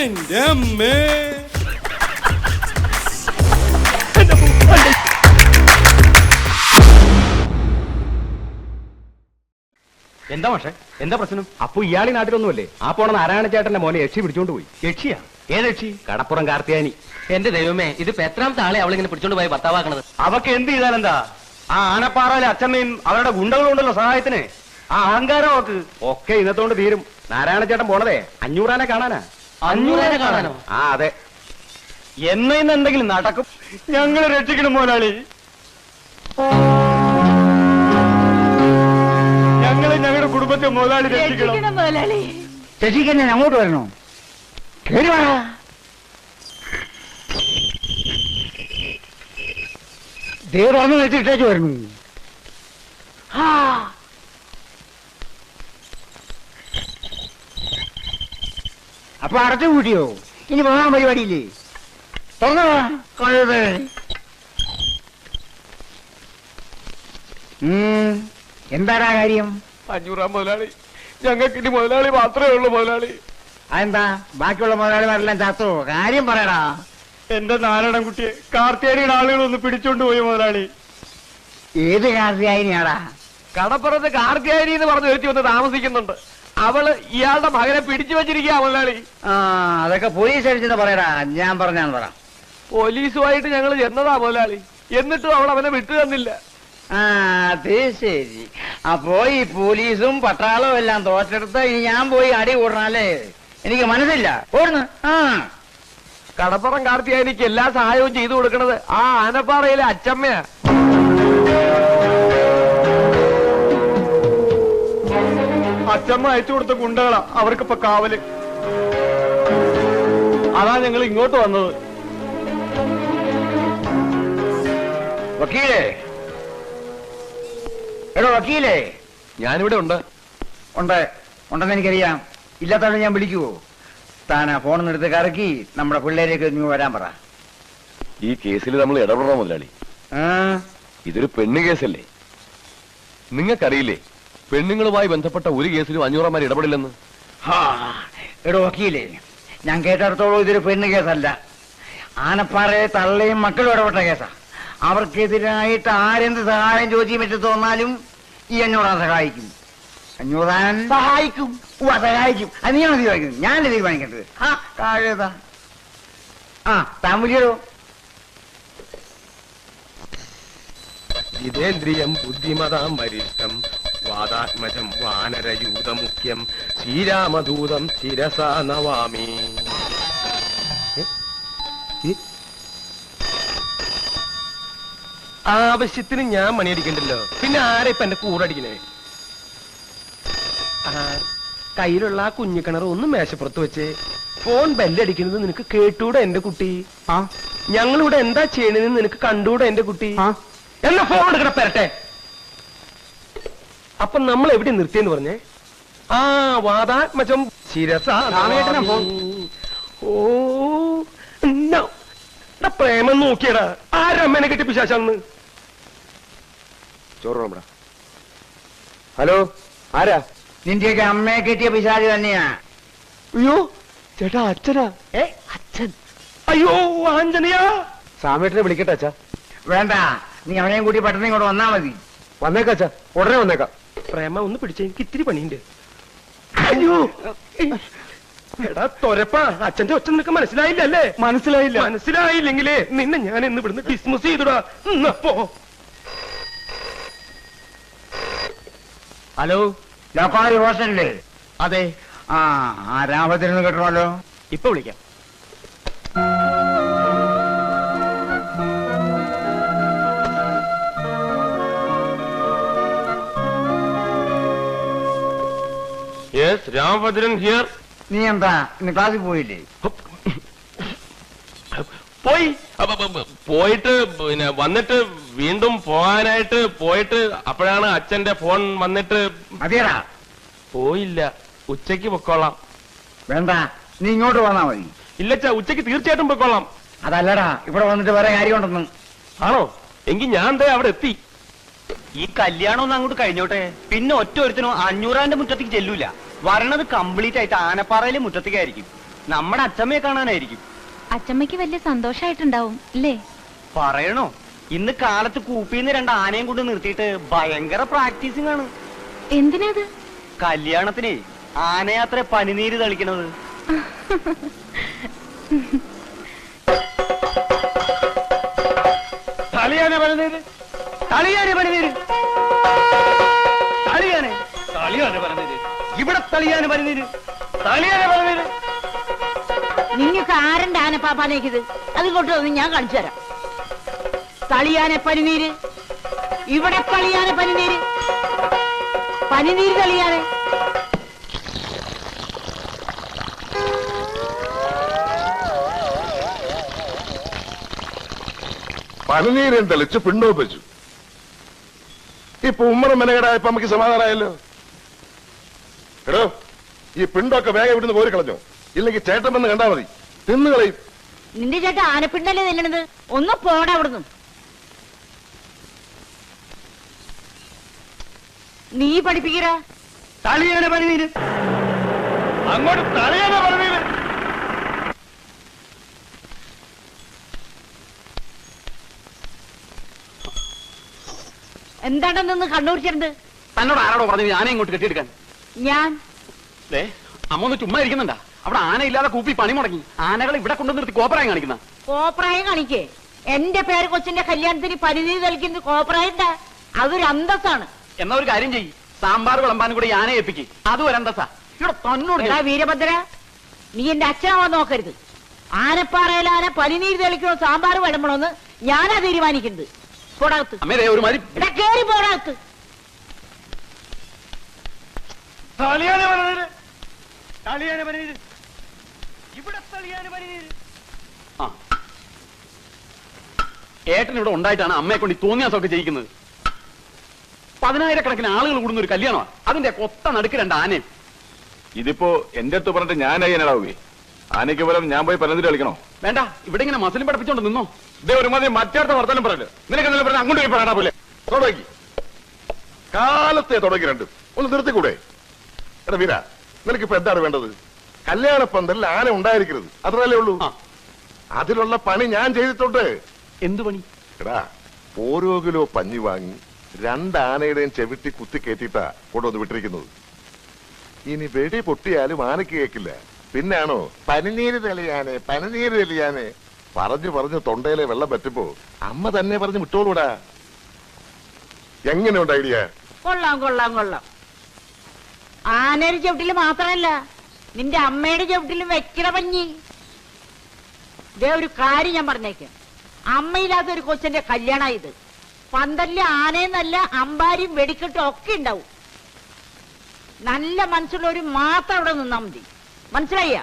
എന്റെ അമ്മേ. എന്താ പക്ഷേ എന്താ പ്രശ്നം? അപ്പൊ ഇയാളി നാട്ടിലൊന്നുമല്ലേ? ആ പോണ നാരായണ ചേട്ടന്റെ മോനെ യക്ഷി പിടിച്ചോണ്ട് പോയി. യക്ഷിയാ? ഏത് യക്ഷി? കടപ്പുറം കാർത്തിയാനി. എന്റെ ദൈവമേ, ഇത് എത്രാമത്തെ ആളെ അവളിങ്ങനെ പിടിച്ചോണ്ട് പോയി ഭർത്താവാക്കണത്? അവക്ക് എന്ത് ചെയ്താലെന്താ? ആ ആനപ്പാറയിലെ അച്ഛമ്മയും അവരുടെ ഗുണ്ടകളുണ്ടല്ലോ സഹായത്തിന്. ആ അഹങ്കാരം അവക്ക് ഒക്കെ ഇന്നത്തോണ്ട് തീരും. നാരായണ ചേട്ടൻ പോണതേ 500 ആനെ കാണാനാ. 500 ആനെ കാണാനോ? ആ അതെ. ഇന്ന് എന്തെങ്കിലും നടക്കും. ഞങ്ങൾ രക്ഷിക്കണം മുതലാളി. ഞങ്ങളുടെ കുടുംബത്തെ മുതലാളി രക്ഷിക്കണം. രക്ഷിക്കാൻ ഞാൻ അങ്ങോട്ട് വരണോ? കേറി വാ. ദേവറന്ന് വെച്ചിട്ടേക്ക് വരുന്നു. അപ്പൊ അടച്ചു കൂട്ടിയോ? ഇനി പോകാൻ പരിപാടിയില്ലേ? എന്താടാ കാര്യം? 500 മുതലാളി. ഞങ്ങൾക്ക് ഇനി മുതലാളി മാത്രമേ ഉള്ളൂ മുതലാളി. അതെന്താ ബാക്കിയുള്ള മുതലാളിമാരെല്ലാം ചത്തോ? കാര്യം പറയടാ. എന്റെ നാരായണൻ കുട്ടിയെ കാർത്തിയാനിയുടെ ആളുകളൊന്ന് പിടിച്ചോണ്ട് പോയി മുതലാളി. ഏത് കാർത്തിയാനിയാടാ? കടപ്പുറത്ത് കാർത്തിയാനി എന്ന് പറഞ്ഞ് ഒരുത്തി വന്ന് താമസിക്കുന്നുണ്ട്. അവള് ഇയാളുടെ മകനെ പിടിച്ചു വെച്ചിരിക്കുക മുതലാളി. ആ അതൊക്കെ പോലീസ് അടിച്ചെന്ന് പറയടാ. ഞാൻ പറഞ്ഞാന്ന് പറ. പോലീസുമായിട്ട് ഞങ്ങൾ ചെന്നതാ മുതലാളി. എന്നിട്ടും അവൾ അവനെ വിട്ടു തന്നില്ല. ആ അത് ശരി. അപ്പോ ഈ പോലീസും പട്ടാളവും എല്ലാം തോറ്റെടുത്ത് ഇനി ഞാൻ പോയി അടി കൂടണല്ലേ? എനിക്ക് മനസ്സില്ല. ഓടുന്നു. ആ കടപ്പുറം കാർത്തിയാനിക്ക് എല്ലാ സഹായവും ചെയ്തു കൊടുക്കണത് ആ ആനപ്പാറയിലെ അച്ചമ്മയാ. അച്ചമ്മ അയച്ചു കൊടുത്ത ഗുണ്ടകളാ അവർക്കിപ്പോ കാവല്. അതാ ഞങ്ങൾ ഇങ്ങോട്ട് വന്നത്. വക്കീലേ, എടോ വക്കീലേ. ഞാനിവിടെ ഉണ്ട്. ഉണ്ടെന്ന് എനിക്കറിയാം. ഇല്ലാത്തവരെ ഞാൻ വിളിക്കുവോ? താനാ ഫോണിൽ എടുത്ത് കറക്കി നമ്മുടെ പിള്ളേരേക്ക് നീ വരാൻ പറ. ഈ കേസിൽ നമ്മൾ ഇടപെടണം മുതലാളി. ഇതൊരു പെണ്ണ് കേസല്ലേ? നിങ്ങൾക്കറിയില്ലേ പെണ്ണുങ്ങളുമായി ബന്ധപ്പെട്ട ഒരു കേസിലും 500 ഇടപെടില്ലെന്ന്? എടോ വക്കീലേ, ഞാൻ കേട്ടിടത്തോളം ഇതൊരു പെണ്ണ് കേസല്ല. ആനപ്പാറയെ തള്ളയും മക്കളും ഇടപെട്ട കേസാ. അവർക്കെതിരായിട്ട് ആരെന്ത് സഹായം ചോദിച്ചു പറ്റി തോന്നാലും ഈ 500 സഹായിക്കും. 500 സഹായിക്കും. സഹായിക്കും. അത് നീ തീരുമാനിക്കുന്നത്, ഞാൻ തീരുമാനിക്കേണ്ടത്. താഴേതാ. താൻ വിളിയോ? ജിതേന്ദ്രിയം ബുദ്ധിമതാം വരിഷ്ഠം വാദാത്മജം വാനരയൂതമുഖ്യം ശ്രീരാമദൂതം ശിരസാ നവാമി. ആവശ്യത്തിന് ഞാൻ മണിയടിക്കണ്ടല്ലോ, പിന്നെ ആരെ ഇപ്പൊ എന്റെ കൂറടിക്കണേ? കയ്യിലുള്ള ആ കുഞ്ഞിക്കിണർ ഒന്ന് മേശപ്പുറത്ത് വെച്ച് ഫോൺ ബെല്ലടിക്കുന്നത് നിനക്ക് കേട്ടൂടെ എന്റെ കുട്ടി? ഞങ്ങളിവിടെ എന്താ ചെയ്യണെന്ന് നിനക്ക് കണ്ടൂടെ എന്റെ കുട്ടി? എന്നാ ഫോൺ എടുക്കണ പെരട്ടെ. അപ്പൊ നമ്മൾ എവിടെ നിർത്തിയെന്ന് പറഞ്ഞേ? വാദാത്മജം ശിരസ. ഓ പ്രേമം നോക്കിയടാ. ആരമ്മനെ കെട്ടി പിശാചാന്ന്. ചോറ്. ഹലോ, ആരാ? നിന്റെയൊക്കെ അമ്മയെ കെട്ടിയ പിശാച് തന്നെയാ. അയ്യോ ചേട്ടാ, അച്ഛനാ? അച്ഛൻ? അയ്യോ ആഞ്ജനയാ. സാമേട്ടനെ വിളിക്കട്ടെ അച്ഛാ? വേണ്ട, നീ അവനെയും കൂട്ടി പെട്ടെന്ന് ഇങ്ങോട്ട് വന്നാ മതി. വന്നേക്കാം അച്ഛാ, ഉടനെ വന്നേക്കാം. പ്രേമ ഒന്ന് പിടിച്ച എനിക്ക് ഇത്തിരി പണിയുണ്ട്. അയ്യോ എടാ തൊരപ്പാ, അച്ഛന്റെ ഒച്ച നിനക്ക് മനസ്സിലായില്ലല്ലേ? മനസ്സിലായില്ലെങ്കിലേ നിന്നെ ഞാൻ ഇന്ന് ഇവിടുന്ന് ഡിസ്മിസ് ചെയ്തുടാ. പോ. ഹലോ, ലോക്കാളി ഹോസ്റ്റലില്ലേ? അതെ. രാമത്തിനൊന്ന് കിട്ടണമല്ലോ. ഇപ്പൊ വിളിക്കാം. Yes, Ramabhadran here. നീ എന്താ ഇന്ന് ക്ലാസ്സിൽ പോയില്ലേ? പോയിട്ട് പിന്നെ വന്നിട്ട് വീണ്ടും പോകാനായിട്ട് പോയിട്ട് അപ്പോഴാണ് അച്ഛന്റെ ഫോൺ വന്നിട്ട്. അതേടാ. പോയില്ല, ഉച്ചയ്ക്ക് പൊക്കോളാം. വേണ്ട, നീ ഇങ്ങോട്ട് വന്നാ മതി. ഇല്ലച്ചാ, ഉച്ചയ്ക്ക് തീർച്ചയായിട്ടും പൊക്കോളാം. അതല്ലടാ, ഇവിടെ വന്നിട്ട് വേറെ കാര്യമുണ്ടെന്ന്. ആണോ? എങ്കിൽ ഞാൻ ദേ അവിടെ എത്തി. ഈ കല്യാണം ഒന്ന് അങ്ങോട്ട് കഴിഞ്ഞോട്ടെ, പിന്നെ ഒറ്റ ഒരുത്തിനും 500 മുറ്റത്തേക്ക് ചെല്ലൂല. വരണത് കംപ്ലീറ്റ് ആയിട്ട് ആനപ്പാറയിലെ മുറ്റത്തേക്കായിരിക്കും. നമ്മുടെ അച്ഛമ്മയെ കാണാനായിരിക്കും. അച്ചമ്മയ്ക്ക് വലിയ സന്തോഷായിട്ടുണ്ടാവും അല്ലേ? പറയണോ, ഇന്ന് കാലത്ത് കൂപ്പിന്ന് 2 ആനയും കൊണ്ട് നിർത്തിയിട്ട് ഭയങ്കര പ്രാക്ടീസിംഗ് ആണ്. എന്തിനാത്? കല്യാണത്തിനെ ആനയാത്ര പനിനീര് തളിക്കണത്. തളിയാന പനിനീര്, തളിയാന പനിനീര്, തളിയാന തളിയാന പനിനീര്, ഇവിടെ തളിയാന പനിനീര്, തളിയാന പനിനീര്. നിങ്ങൾക്ക് ആരന്റെ ആനപ്പാപ്പാനേക്കിത്? അതിങ്ങോട്ട് വന്ന് ഞാൻ കാണിച്ചു തരാം. തളിയാനെ പനിനീര്, ഇവിടെ തളിയാനെ പനിനീര്, പനിനീര് തളിയാനെ. പനിനീരം തെളിച്ച് പിണ്ടോപ്പിച്ചു. ഇപ്പൊ ഉമ്മറ മെനകേടായപ്പോ നമുക്ക് സമാധാനമായല്ലോ. എടോ, ഈ പിണ്ടൊക്കെ വേഗം ഇവിടുന്ന് പോരി കളഞ്ഞോ, ഇല്ലെങ്കിൽ ചേട്ടൻ വന്ന് കണ്ടാ മതി, തിന്നുകളയും. നിന്റെ ചേട്ടൻ ആനപ്പിണ്ടല്ലേ നില്ലണത്? ഒന്ന് പോടാ അവിടുന്ന്. നീ പഠിപ്പിക്കടാ. തളിയാന പനിനീര്, അങ്ങോട്ട് തളിയാന പനിനീര്. എന്താണെന്ന് നിന്ന് കണ്ണൂരിച്ചിട്ടുണ്ട്? തന്നോട് ആരോടോ പറഞ്ഞു ആനയെ ഇങ്ങോട്ട് കെട്ടിയെടുക്കാൻ? ഞാൻ അമ്മ ഒന്ന് ചുമ്മാ ഇരിക്കുന്നുണ്ടാ? അവിടെ ആന ഇല്ലാതെ കൂപ്പി പണി മുടങ്ങി. ആനകൾ ഇവിടെ കൊണ്ടു നിർത്തി കോപ്പറായി കാണിക്കുന്ന കോപ്രായം കാണിക്കേ? എന്റെ പേര് കൊച്ചിന്റെ കല്യാണത്തിന് പനിനീര് തളിക്കുന്നത് കോപ്രായണ്ടാ? അതൊരു അന്തസ്സാണ്. എന്നാ ഒരു കാര്യം ചെയ്യ്, സാമ്പാർ വിളമ്പാനും കൂടി ആനയെ ഏൽപ്പിക്ക്. അത് ഒരന്തസാ. ഇവിടെ തന്നോട് എടാ വീരഭദ്ര, നീ എന്റെ അച്ഛനാവാൻ നോക്കരുത്. ആനപ്പാറയിൽ ആന പനിനീര് തെളിക്കണോ സാമ്പാർ വിളമ്പണോന്ന് ഞാനാ തീരുമാനിക്കുന്നത്. പോടാകത്ത്. അമ്മേ ഒരു മാതിരി എടാ കേറി പോടാകത്ത്. തളിയാന പനിനീര്, തളിയാന പനിനീര്, ഇവിടെ തളിയാന പനിനീര്. ആ ഏട്ടൻ ഇവിടെ ഉണ്ടായിട്ടാണ് അമ്മയെ കൊണ്ട് ഈ തോന്നിയാസമൊക്കെ ചെയ്യിക്കുന്നത്. 10,000 ആളുകൾ കൂടുന്ന ഒരു കല്യാണമാണ്. അതിന്റെ കൊത്ത നടുക്ക് 2 ആനയും. ഇതിപ്പോ എന്റെ അടുത്ത് പറഞ്ഞിട്ട് ഞാൻ അയ്യനാടാവുകയെ. ആനയ്ക്ക് പകരം ഞാൻ പോയി പനന്തിരി കളിക്കണോ? വേണ്ട, ഇവിടെ ഇങ്ങനെ മസിലും പഠിപ്പിച്ചോണ്ട് നിന്നോ. ഇതേ ഒരു മതി മറ്റേടത്തെ വർത്താനം പറയല്ലോ. നിനക്ക് എന്തെങ്കിലും പറഞ്ഞാൽ അങ്ങോട്ട് പോയി പറയാനാ പോലെ തുടങ്ങി. കാലത്തെ തുടങ്ങി രണ്ടും ഒന്ന് നിർത്തിക്കൂടെ? എടാ വീര, നിനക്കിപ്പോ എന്താണ് വേണ്ടത്? കല്യാണ പന്തലിൽ ആന ഉണ്ടായിരിക്കരുത്, അത്രല്ലേ ഉള്ളൂ. അതിലുള്ള പണി ഞാൻ ചെയ്തിട്ടുണ്ട്. എന്തു പണി? എടാ, ഓരോ കിലോ പഞ്ഞി വാങ്ങി 2 ആനയുടെയും ചെവിട്ടി കുത്തി കയറ്റിയിട്ടാ കൊണ്ടുവന്ന് വിട്ടിരിക്കുന്നത്. ഇനി വെടി പൊട്ടിയാലും ആനയ്ക്ക് കേൾക്കില്ല. പിന്നാണോ പനിനീര് തെളിയാനെ, പനിനീര് തെളിയാനെ പറഞ്ഞു പറഞ്ഞു തൊണ്ടയിലെ വെള്ളം പറ്റുമ്പോ അമ്മ തന്നെ പറഞ്ഞു വിട്ടോളൂടാ. എങ്ങനെയുണ്ട് ഐഡിയ? കൊള്ളാം കൊള്ളാം കൊള്ളാം. ആനയുടെ ചവിട്ടില് മാത്രമല്ല, നിന്റെ അമ്മയുടെ ചവിട്ടിലും വെക്കണ പഞ്ഞി. ഇതേ ഒരു കാര്യം ഞാൻ പറഞ്ഞേക്കാം. അമ്മയില്ലാത്ത ഒരു കൊച്ചിന്റെ കല്യാണ ഇത്. പന്തലിലെ ആനയെന്നല്ല, അമ്പാരിയും വെടിക്കെട്ടും ഒക്കെ ഉണ്ടാവും. നല്ല മനസ്സുള്ളവര് മാത്രം അവിടെ നിന്നാ മതി. മനസ്സിലായ?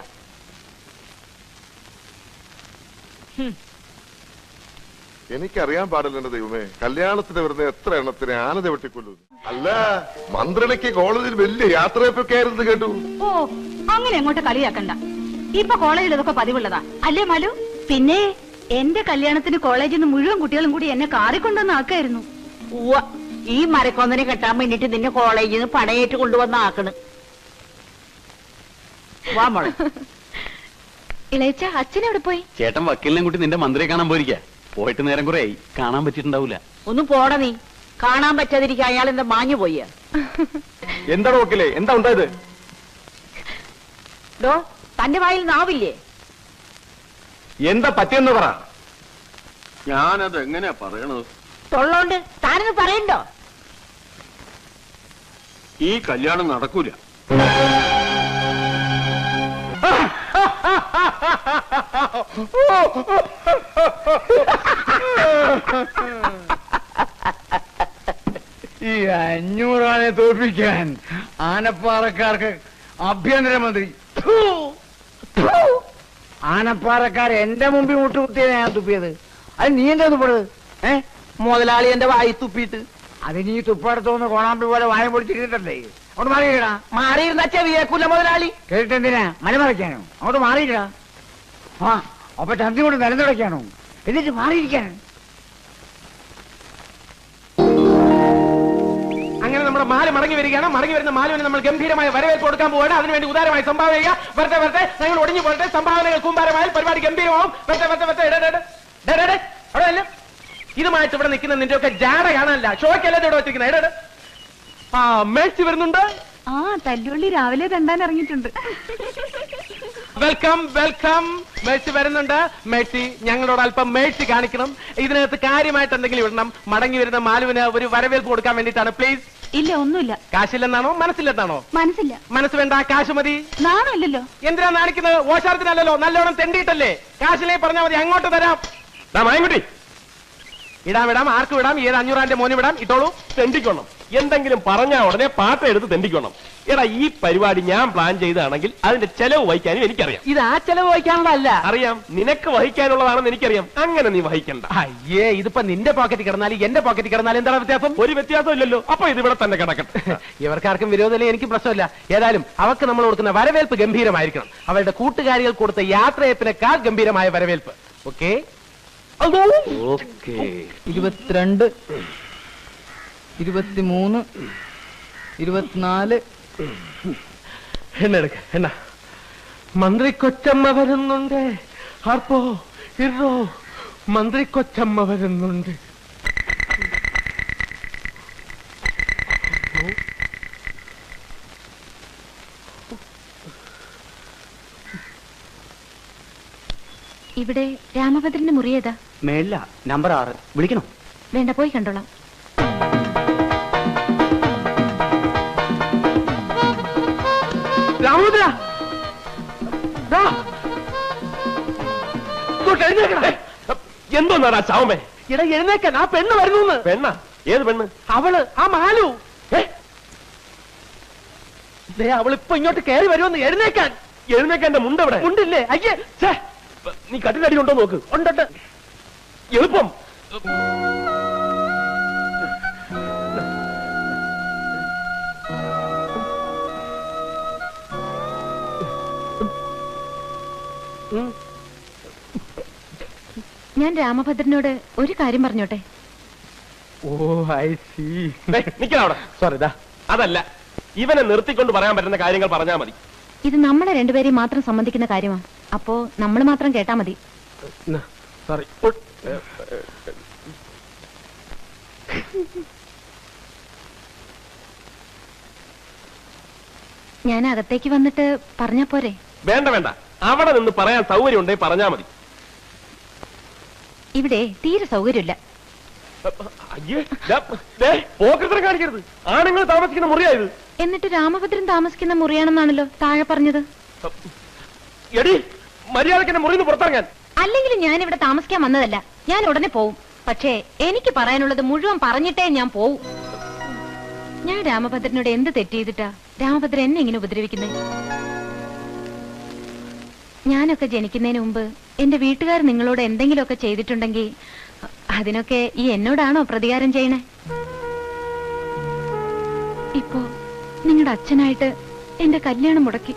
എനിക്കറിയാൻ പാടില്ല എന്റെ ദൈവമേ, കല്യാണത്തിന് വരുന്ന എത്ര എണ്ണത്തിന് ആന ചവിട്ടിക്കൊല്ലുന്നു. അല്ല, മന്ത്രിക്ക് കോളേജിൽ വലിയ യാത്രയൊക്കെ ആയിരുന്നു കേട്ടു. ഓ, അങ്ങനെ അങ്ങോട്ട് കളിയാക്കണ്ട. ഇപ്പൊ കോളേജിൽ ഇതൊക്കെ പതിവുള്ളതാ അല്ലേ മാലു? പിന്നെ എന്റെ കല്യാണത്തിന് കോളേജിൽ നിന്ന് മുഴുവൻ കുട്ടികളും കൂടി എന്നെ കാറിക്കൊണ്ടുവന്ന് ആക്കായിരുന്നു. ഉവ്വ, ഈ മരക്കൊന്നിനെ കെട്ടാൻ വേണ്ടിട്ട് നിന്നെ കോളേജിൽ നിന്ന് പടയേറ്റ് കൊണ്ടുവന്ന് ആക്കണ്. വാ മോളെ. ഇളയച്ച, അച്ഛനെവിടെ പോയി? ചേട്ടൻ വക്കീലിനെ കൂട്ടി നിന്റെ മന്ത്രിയെ കാണാൻ പോയിരിക്കാ. പോയിട്ട് നേരം കുറെ ആയി, കാണാൻ പറ്റിയിട്ടുണ്ടാവൂല. ഒന്ന് പോട നീ. കാണാൻ പറ്റാതിരിക്കാൻ അയാൾ എന്താ മാഞ്ഞു പോയ? എന്താണ് വക്കീലേ, എന്താ ഉണ്ടായത്? ഡോ, തന്റെ വായിൽ നാവില്ലേ? എന്താ പറ്റിയെന്ന് പറ. ഞാനത് എങ്ങനെയാ പറയണത്? തൊള്ളോണ്ട് താനൊന്ന് പറയണ്ടോ? ഈ കല്യാണം നടക്കൂല. ഈ 500 ആനയെ തോൽപ്പിക്കാൻ ആനപ്പാറക്കാർക്ക് ആഭ്യന്തരമന്ത്രി. ആനപ്പാറക്കാർ എന്റെ മുമ്പിൽ മുട്ടുകുത്തിയത് ഞാൻ തുപ്പിയത്. അത് നീ എന്താ തുപ്പത്? മുതലാളി എന്റെ വായി തുപ്പിയിട്ട്. അത് നീ തുപ്പടുത്തോന്ന് കോണാമ്പി പോലെ വായ പൊളിച്ചിട്ടല്ലേ? അങ്ങോട്ട് മാറിയിടാ. മാറിയിരുന്ന ചെവിയേക്കൂല മുതലാളി. കേട്ടിട്ടെന്തിനാ മലമറയ്ക്കാനോ? അങ്ങോട്ട് മാറിയിടാ. ആ, അപ്പൊ ചന്തി കൊണ്ട് നിലനിടയ്ക്കാണോ? എന്നിട്ട് മാറിയിരിക്കാൻ. അങ്ങനെ നമ്മുടെ നമ്മുടെ മാല് മടങ്ങി വരികയാണ്. മടങ്ങി വരുന്ന മാലുവിന് നമ്മൾ ഗംഭീരമായ വരവേൽപ്പ് കൊടുക്കാൻ പോവുകയാണ്. അതിനുവേണ്ടി ഉദാരമായി സംഭാവന ചെയ്യുക. വരട്ടെ ഞങ്ങൾ ഒടിഞ്ഞു പോരട്ടെ. സംഭാവനകൾ കൂമ്പാരമായാൽ പരിപാടി ഗംഭീരമാവും. വരട്ടെ അവിടെ അല്ല ഇതുമായിട്ട് ഇവിടെ നിൽക്കുന്ന നിന്റെ ഒക്കെ ജാട കാണാനല്ല, ഷോയ്ക്കല്ല ഇവിടെ വെച്ചിരിക്കുന്നത്. ആ മേഴ്സി വരുന്നുണ്ട്. ആ തല്ലുള്ളി രാവിലെ തണ്ടാൻ ഇറങ്ങിയിട്ടുണ്ട്. വെൽക്കം മേഴ്സി വരുന്നുണ്ട്. മേഴ്സി ഞങ്ങളോട് അല്പം മേഴ്സി കാണിക്കണം. ഇതിനകത്ത് കാര്യമായിട്ട് എന്തെങ്കിലും ഇടണം. മടങ്ങി വരുന്ന മാലുവിന് ഒരു വരവേൽപ്പ് കൊടുക്കാൻ വേണ്ടിയിട്ടാണ്. പ്ലീസ്. ഇല്ല ഒന്നുമില്ല. കാശില്ലെന്നാണോ മനസ്സില്ലെന്നാണോ? മനസ്സില്ല. മനസ്സ് വേണ്ട, കാശ് മതി. നാണല്ലോ. എന്തിനാ നാണിക്കുന്നത്? ഓശാരത്തിനല്ലോ, നല്ലോണം തെണ്ടിയിട്ടല്ലേ. കാശിലേ പറഞ്ഞാൽ മതി, അങ്ങോട്ട് തരാം. മായൻകുട്ടി ഇടാം, ആർക്ക് വിടാം? ഏത് 500 മോന് വിടാം? ഇട്ടോളൂ. തെണ്ടിക്കണം. എന്തെങ്കിലും പറഞ്ഞാൽ ഉടനെ പാട്ട എടുത്ത് തെണ്ടിക്കണം. എടാ, ഈ പരിപാടി ഞാൻ പ്ലാൻ ചെയ്താണെങ്കിൽ അതിന്റെ ചെലവ് വഹിക്കാനും എനിക്കറിയാം. ഇത് ആ ചെലവ് വഹിക്കാനുള്ളതല്ല. അറിയാം, നിനക്ക് വഹിക്കാനുള്ളതാണെന്ന് എനിക്കറിയാം. അങ്ങനെ നീ വഹിക്കണ്ട. അയ്യേ, ഇതിപ്പോ നിന്റെ പോക്കറ്റ് കിടന്നാലും എന്റെ പോക്കറ്റ് കിടന്നാലും എന്താണ് വ്യത്യാസം? ഒരു വ്യത്യാസം ഇല്ലല്ലോ. അപ്പൊ ഇതിവിടെ തന്നെ കിടക്കട്ടെ. ഇവർക്കാർക്കും വിരോധമില്ല, എനിക്ക് പ്രശ്നമില്ല. ഏതായാലും അവർക്ക് നമ്മൾ കൊടുക്കുന്ന വരവേൽപ്പ് ഗംഭീരമായിരിക്കണം. അവരുടെ കൂട്ടുകാരികൾ കൊടുത്ത യാത്രയപ്പിനേക്കാൾ ഗംഭീരമായ വരവേൽപ്പ്. ഓക്കെ? 22, 23, 24. എണ്ണ മന്ത്രി കൊച്ചമ്മ വരുന്നുണ്ട്. ഹാർപ്പോ ഇറോ മന്ത്രി കൊച്ചമ്മ വരുന്നുണ്ട്. ഇവിടെ രാമഭദ്രന്റെ മുറി ഏതാ? മേളില നമ്പർ 6. വിളിക്കണോ? വേണ്ട, പോയി കണ്ടോളാം. രാമഭദ്ര എന്തോന്നാടാ ചാവമേ? ഇട എഴുന്നേക്കാൻ, ആ പെണ്ണ് വരുന്നു. പെണ്ണ? ഏത് പെണ്ണ്? അവള്, ആ മാലു. അവളിപ്പോ ഇങ്ങോട്ട് കയറി വരുമെന്ന്. എഴുന്നേക്കാൻ എന്റെ മുണ്ടവിടെ ഉണ്ടില്ലേ? അയ്യേ, നീ കട്ടിലടി ഉണ്ടോ നോക്ക്. ഉണ്ട്. എളുപ്പം. ഞാൻ രാമഭദ്രനോട് ഒരു കാര്യം പറഞ്ഞോട്ടെ? ഓ ഐ സീ. നിക്കവിടെ. സോറി, അതല്ല, ഇവനെ നിർത്തിക്കൊണ്ട് പറയാൻ പറ്റുന്ന കാര്യങ്ങൾ പറഞ്ഞാൽ മതി. ഇത് നമ്മളെ രണ്ടുപേരെയും മാത്രം സംബന്ധിക്കുന്ന കാര്യമാ. അപ്പോ നമ്മൾ മാത്രം കേട്ടാ മതി. സോറി. ഞാൻ അകത്തേക്ക് വന്നിട്ട് പറഞ്ഞാ പോരെ? വേണ്ട, അവിടെ നിന്ന് പറയാൻ സൗകര്യം ഉണ്ടെങ്കിൽ പറഞ്ഞാ മതി. ഇവിടെ തീരെ സൗകര്യമില്ല. പോക്കൃതം കാണിക്കരുത്. ആണുങ്ങൾ താമസിക്കുന്ന മുറിയായത്. എന്നിട്ട് രാമഭദ്രൻ താമസിക്കുന്ന മുറിയാണെന്നാണല്ലോ താഴെ പറഞ്ഞത്. എടി, മര്യാദക്ക് എന്നെ മുറിന്ന് പുറത്തിറങ്ങാൻ. അല്ലെങ്കിലും ഞാൻ ഇവിടെ താമസിക്കാൻ വന്നതല്ല. ഞാൻ ഉടനെ പോവും. പക്ഷേ എനിക്ക് പറയാനുള്ളത് മുഴുവൻ പറഞ്ഞിട്ടേ ഞാൻ പോവും. ഞാൻ രാമഭദ്രനോട് എന്ത് തെറ്റ് ചെയ്തിട്ടാ രാമഭദ്രൻ എന്നെ ഇങ്ങനെ ഉപദ്രവിക്കുന്നേ? ഞാനൊക്കെ ജനിക്കുന്നതിന് മുമ്പ് എന്റെ വീട്ടുകാർ നിങ്ങളോട് എന്തെങ്കിലുമൊക്കെ ചെയ്തിട്ടുണ്ടെങ്കിൽ അതിനൊക്കെ ഈ എന്നോടാണോ പ്രതികാരം ചെയ്യണേ? ഇപ്പോ നിങ്ങളുടെ അച്ഛനായിട്ട് എന്റെ കല്യാണം മുടക്കി.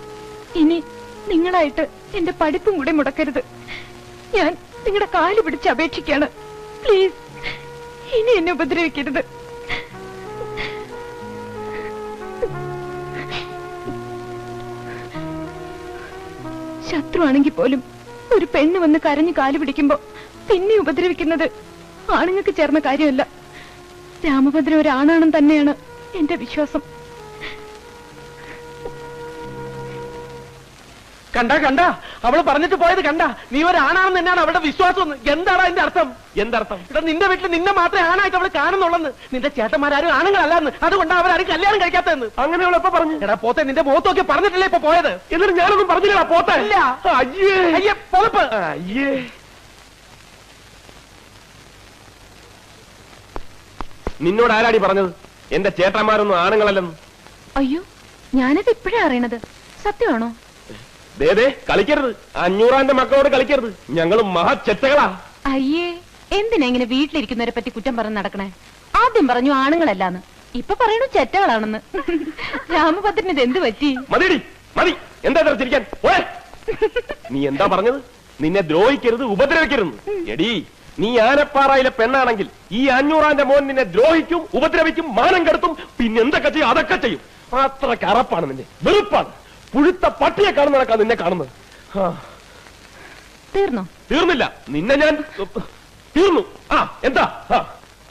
ഇനി നിങ്ങളായിട്ട് എന്റെ പഠിപ്പും കൂടെ മുടക്കരുത്. ഞാൻ നിങ്ങളുടെ കാല് പിടിച്ച് അപേക്ഷിക്കാണ്. പ്ലീസ്, ഇനി എന്നെ ഉപദ്രവിക്കരുത്. ശത്രുവാണെങ്കിൽ പോലും ഒരു പെണ്ണ് വന്ന് കരഞ്ഞു കാല് പിടിക്കുമ്പോ പിന്നെ ഉപദ്രവിക്കുന്നത് ആണുങ്ങൾക്ക് ചേർന്ന കാര്യമല്ല. രാമഭദ്രൻ ഒരാണാണെന്ന് തന്നെയാണ് എന്റെ വിശ്വാസം. കണ്ട അവള് പറഞ്ഞിട്ട് പോയത് കണ്ട. നീ ഒരാണാണെന്ന് തന്നെയാണ് അവളുടെ വിശ്വാസം. എന്താണ് അതിന്റെ അർത്ഥം? എന്തർത്ഥം? ഇവിടെ നിന്റെ വീട്ടിൽ നിന്നെ മാത്രമേ ആണായിട്ട് അവള് കാണുന്നുള്ളെന്ന്. നിന്റെ ചേട്ടന്മാരും ആണുങ്ങളല്ലെന്ന്. അതുകൊണ്ടാണ് അവരാരും കല്യാണം കഴിക്കാത്തതെന്ന്. അങ്ങനെ അവളെപ്പോ പറഞ്ഞു? എടാ പോത്തെ, നിന്റെ മുഖത്തൊക്കെ പറഞ്ഞിട്ടില്ലേ ഇപ്പൊ പോയത്? എന്നിട്ട് ഞാനൊന്നും പറഞ്ഞില്ല പോത്തെ. അയ്യേ പൊളപ്പ്. അയ്യേ, നിന്നോട് ആരാടി പറഞ്ഞത് എന്റെ ചേട്ടന്മാരൊന്നും ആണുങ്ങളല്ലെന്ന്? അയ്യോ, ഞാനത് ഇപ്പോഴാ അറിയണത്. സത്യമാണോ? ദേ കളിക്കരുത്. 500 മക്കളോട് കളിക്കരുത്. ഞങ്ങൾ മഹാചെറ്റകളാ. അയ്യേ, എന്തിനാ ഇങ്ങനെ വീട്ടിലിരിക്കുന്നവരെ പറ്റി കുറ്റം പറഞ്ഞ് നടക്കണേ? ആദ്യം പറഞ്ഞു ആണുങ്ങളല്ലാന്ന്, ഇപ്പൊ പറയണു ചെറ്റകളാണെന്ന്. രാമഭദ്രന് ഇത് എന്ത് പറ്റി? മതി. എന്താ ചിരിക്കാൻ? നീ എന്താ പറഞ്ഞത്? നിന്നെ ദ്രോഹിക്കരുത്, ഉപദ്രവിക്കരുത്. എടി, നീ ആനപ്പാറയിലെ പെണ്ണാണെങ്കിൽ ഈ 500-ന്റെ മോൻ നിന്നെ ദ്രോഹിക്കും, ഉപദ്രവിക്കും, മാനം കെടുത്തും, പിന്നെ എന്തൊക്കെ ചെയ്യും അതൊക്കെ ചെയ്യും. അത്രയ്ക്ക് അറപ്പാണ് നിന്നെ, വെറുപ്പാണ്. പുഴുത്ത പട്ടിയെ കാണുന്നതൊക്കെ നിന്നെ കാണുന്നത്. തീർന്നോ? തീർന്നില്ല, നിന്നെ ഞാൻ തീർന്നു. എന്താ?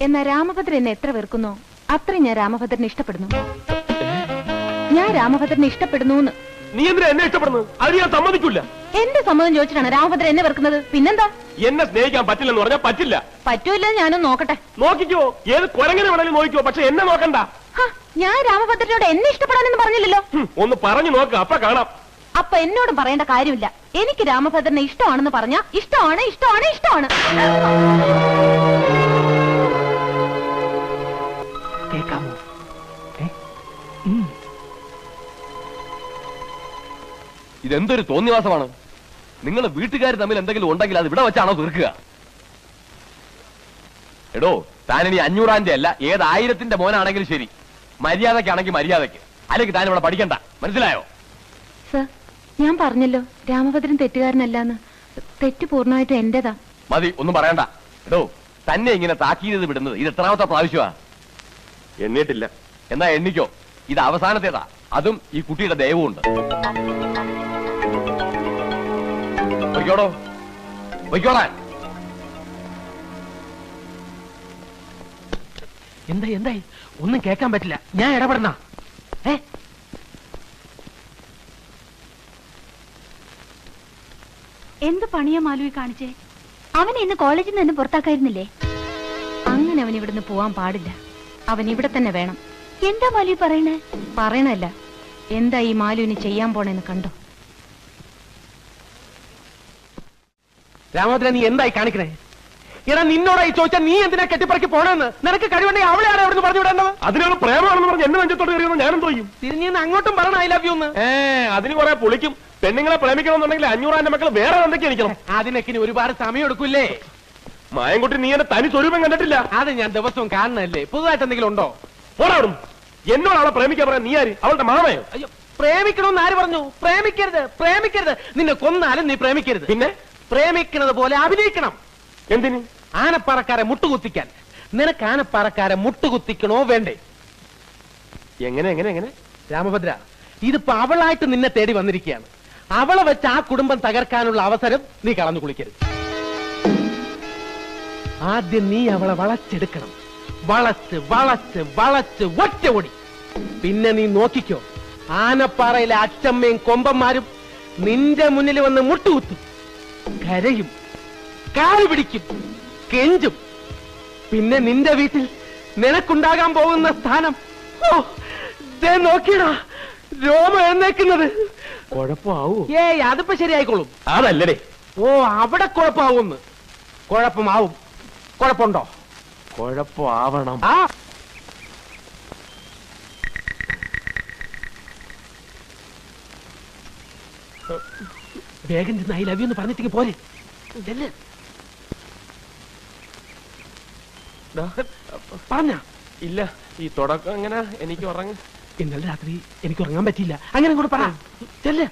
എന്നാ രാമഭദ്രൻ എന്നെ എത്ര വെറുക്കുന്നോ അത്രയും ഞാൻ രാമഭദ്രനെ ഇഷ്ടപ്പെടുന്നു. ഞാൻ രാമഭദ്രനെ ഇഷ്ടപ്പെടുന്നു. നീ എന്തിനാ എന്നെ ഇഷ്ടപ്പെടുന്നത്? അത് ഞാൻ സമ്മതിക്കില്ല. എന്റെ സമ്മതം ചോദിച്ചിട്ടാണ് രാമഭദ്രൻ എന്നെ വെറുക്കുന്നത്. പിന്നെന്താ? എന്നെ സ്നേഹിക്കാൻ പറ്റില്ലെന്ന് പറഞ്ഞാൽ പറ്റില്ല. പറ്റൂല്ല, ഞാനൊന്ന് നോക്കട്ടെ. നോക്കിക്കോ, ഏത് കുരങ്ങനെ വേണേലും നോക്കിക്കോ, പക്ഷെ എന്നെ നോക്കണ്ട. ഞാൻ രാമഭദ്രനോട് എന്നെ ഇഷ്ടപ്പെടാനെന്ന് പറഞ്ഞില്ലല്ലോ. ഒന്ന് പറഞ്ഞു നോക്ക്, അപ്പൊ കാണാം. അപ്പൊ എന്നോടും പറയേണ്ട കാര്യമില്ല. എനിക്ക് രാമഭദ്രനെ ഇഷ്ടമാണെന്ന് പറഞ്ഞാ ഇഷ്ടമാണ്, ഇഷ്ടമാണ്, ഇഷ്ടമാണ്. കേൾക്കാമോ? ഇതെന്തൊരു തോന്നിവാസമാണ്. നിങ്ങൾ വീട്ടുകാർ തമ്മിൽ എന്തെങ്കിലും ഉണ്ടെങ്കിൽ അത് ഇവിടെ വെച്ചാണോ തീർക്കുക? എടോ, താനിനി 500-ന്റെ അല്ല, ഏത് 1000-ന്റെ മോനാണെങ്കിലും ശരി, മര്യാദക്കാണെങ്കിൽ മര്യാദക്ക്, അല്ലെങ്കിൽ താൻ ഇവിടെ പഠിക്കണ്ട. മനസ്സിലായോ? സർ, ഞാൻ പറഞ്ഞല്ലോ രാമഭദ്രൻ തെറ്റുകാരനല്ലാന്ന്. തെറ്റ് പൂർണ്ണമായിട്ടും എന്റേതാ. മതി, ഒന്നും പറയണ്ട. എടോ, തന്നെ ഇങ്ങനെ താക്കീത് വിടുന്നത് ഇത് എത്രാമത്തെ പ്രാവശ്യമാ? എണ്ണിട്ടില്ല. എന്നാ എണ്ണിക്കോ, ഇത് അവസാനത്തേതാ. അതും ഈ കുട്ടിയുടെ ദയവുമുണ്ട്. വയ്ക്കോടോ, വയ്ക്കോളാൻ. എന്തായി? ഒന്നും കേൾക്കാൻ പറ്റില്ല. ഞാൻ ഇടപെടണ? എന്ത് പണിയാ മാലുവി കാണിച്ചേ? അവനെ ഇന്ന് കോളേജിൽ നിന്ന് പുറത്താക്കായിരുന്നില്ലേ? അങ്ങനെ അവൻ ഇവിടുന്ന് പോവാൻ പാടില്ല. അവൻ ഇവിടെ തന്നെ വേണം. എന്താ മാലുവി പറയണേ? പറയണല്ല, എന്താ ഈ മാലുവിന് ചെയ്യാൻ പോണെന്ന് കണ്ടോ? രാമഭദ്രൻ, നീ എന്തായി കാണിക്കണേ? എടാ, നിന്നോടായി ചോദിച്ചാൽ നീ എന്തിനാ കെട്ടിപ്പറക്കി പോണെന്ന്? നിനക്ക് കഴിവുണ്ടെങ്കിൽ അവളെ ആരാ അവിടെ പറഞ്ഞു വിടേണ്ടത്? അതിനുള്ള പ്രേമാണെന്ന് പറഞ്ഞ് എന്നെ നെഞ്ചത്തോട്ട് കയറിയെന്ന് ഞാനും തോന്നും. തിരിഞ്ഞ് അങ്ങോട്ടും പറയണം ഐ ലവ് യു എന്ന്. അതിന് കുറെ പൊളിക്കും. പെണ്ണുങ്ങളെ പ്രേമിക്കണമെന്നുണ്ടെങ്കിൽ 500-ന്റെ മക്കൾ വേറെ എന്തൊക്കെ എനിക്കണം. അതിനൊക്കെ ഇനി ഒരുപാട് സമയം എടുക്കൂല്ലേ? മായൻകുട്ടി, നീ എന്റെ തനി സ്വരൂപം കണ്ടിട്ടില്ല. അത് ഞാൻ ദിവസവും കാണണല്ലേ. പുതുതായിട്ട് എന്തെങ്കിലും ഉണ്ടോ? പോടാടും. എന്നോട് അവളെ പ്രേമിക്കാൻ പറയാൻ നീ ആര്? അവളുടെ മാമയോ? അയ്യോ, പ്രേമിക്കണമെന്ന് ആര് പറഞ്ഞു? പ്രേമിക്കരുത്, പ്രേമിക്കരുത്. നിന്നെ കൊന്നാലും നീ പ്രേമിക്കരുത്. പിന്നെ പ്രേമിക്കുന്നത് പോലെ അഭിനയിക്കണം. എന്തിന്? ആനപ്പാറക്കാരെ മുട്ടുകുത്തിക്കാൻ. നിനക്ക് ആനപ്പാറക്കാരെ മുട്ടുകുത്തിക്കണോ വേണ്ടേ? എങ്ങനെ എങ്ങനെ എങ്ങനെ? രാമഭദ്ര, ഇതിപ്പോ അവളായിട്ട് നിന്നെ തേടി വന്നിരിക്കുകയാണ്. അവളെ വെച്ച് ആ കുടുംബം തകർക്കാനുള്ള അവസരം നീ കളഞ്ഞു കുളിക്കരുത്. ആദ്യം നീ അവളെ വളച്ചെടുക്കണം. വളച്ച് വളച്ച് വളച്ച് ഒറ്റ ഓടി. പിന്നെ നീ നോക്കിക്കോ, ആനപ്പാറയിലെ അച്ചമ്മയും കൊമ്പന്മാരും നിന്റെ മുന്നിൽ വന്ന് മുട്ടുകുത്തും, കരയും, കാല് പിടിക്കും, കെഞ്ചും. പിന്നെ നിന്റെ വീട്ടിൽ നിനക്കുണ്ടാകാൻ പോകുന്ന സ്ഥാനം, ഓ, നോക്കിയടാ, രോമ എഴുന്നേക്കുന്നത്. കുഴപ്പമാവൂ? ഏയ്, അതിപ്പോ ശരിയായിക്കോളും. അതല്ലേ. ഓ, അവിടെ കുഴപ്പമാവുമെന്ന്. കുഴപ്പമാവും. കുഴപ്പമുണ്ടോ? കുഴപ്പമാവണം. വേഗം ചെന്ന് ഐ ലവ് യു എന്ന് പറഞ്ഞിട്ടേക്ക് പോരെ. പറഞ്ഞ ഇല്ല, ഈ തുടക്കം എങ്ങനെ എനിക്ക് ഉറങ്ങ. ഇന്നലെ രാത്രി എനിക്ക് ഉറങ്ങാൻ പറ്റിയില്ല. അങ്ങനെ കൂടെ പറ. ചെല്ല്.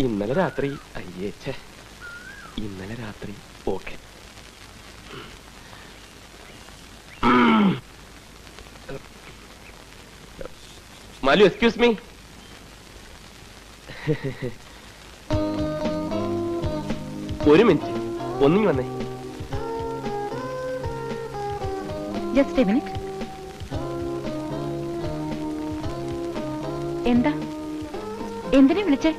ഇന്നലെ രാത്രി അയ്യേച്ചേ, ഇന്നലെ രാത്രി ഓക്കെ. Malu, excuse me. ഒരു മിനിറ്റ്, ഒന്നിങ്ങി വന്നേ. Just A minute. എന്താ? എന്തിനെ വിളിച്ചേ?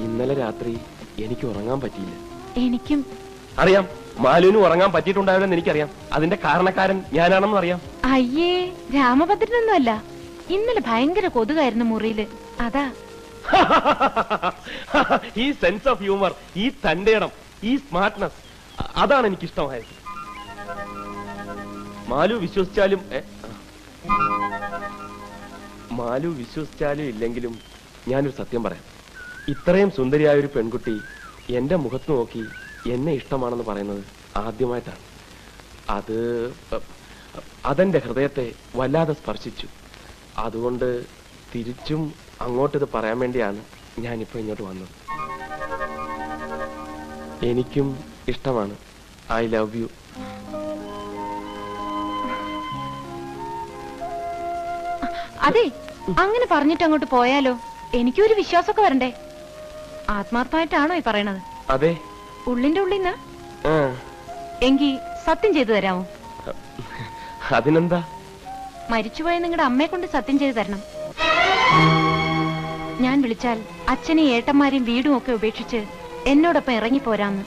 ഇന്നലെ രാത്രി എനിക്ക് ഉറങ്ങാൻ പറ്റിയില്ല. എനിക്കും അറിയാം. മാലുവിന് ഉറങ്ങാൻ പറ്റിയിട്ടുണ്ടാവില്ലെന്ന് എനിക്കറിയാം. അതിന്റെ കാരണക്കാരൻ ഞാനാണെന്നും അറിയാം. അയ്യേ, രാമഭദ്രനൊന്നും അല്ല. ഇന്നലെ ഭയങ്കര കൊതുകായിരുന്നു മുറിയില്, അതാ. ഈ സെൻസ് ഓഫ് ഹ്യൂമർ, ഈ തന്റേടം, ഈ സ്മാർട്ട്നെസ്, അതാണ് എനിക്ക് ഇഷ്ടമായത്. മാലു വിശ്വസിച്ചാലും ഇല്ലെങ്കിലും ഞാനൊരു സത്യം പറയാം. ഇത്രയും സുന്ദരിയായ ഒരു പെൺകുട്ടി എന്റെ മുഖത്ത് നോക്കി എന്നെ ഇഷ്ടമാണെന്ന് പറയുന്നത് ആദ്യമായിട്ടാണ്. അതെന്റെ ഹൃദയത്തെ വല്ലാതെ സ്പർശിച്ചു. അതുകൊണ്ട് തിരിച്ചും അങ്ങോട്ടിത് പറയാൻ വേണ്ടിയാണ് ഞാനിപ്പോ ഇങ്ങോട്ട് വന്നത്. എനിക്കും ഇഷ്ടമാണ്. I love you. അതെ, അങ്ങനെ പറഞ്ഞിട്ട് അങ്ങോട്ട് പോയാലോ? എനിക്കൊരു വിശ്വാസമൊക്കെ വരണ്ടേ. ആത്മാർത്ഥമായിട്ടാണോ ഈ പറയണത്? അതെ, ഉള്ളിന്റെ ഉള്ളിന്ന്. എങ്കി സത്യം ചെയ്തു തരാമോ? അതിനെന്താ? മരിച്ചുപോയ നിങ്ങളുടെ അമ്മയെ കൊണ്ട് സത്യം ചെയ്തു തരണം. ഞാൻ വിളിച്ചാൽ അച്ഛനെയും ഏട്ടന്മാരെയും വീടും ഒക്കെ ഉപേക്ഷിച്ച് എന്നോടൊപ്പം ഇറങ്ങിപ്പോരാന്ന്.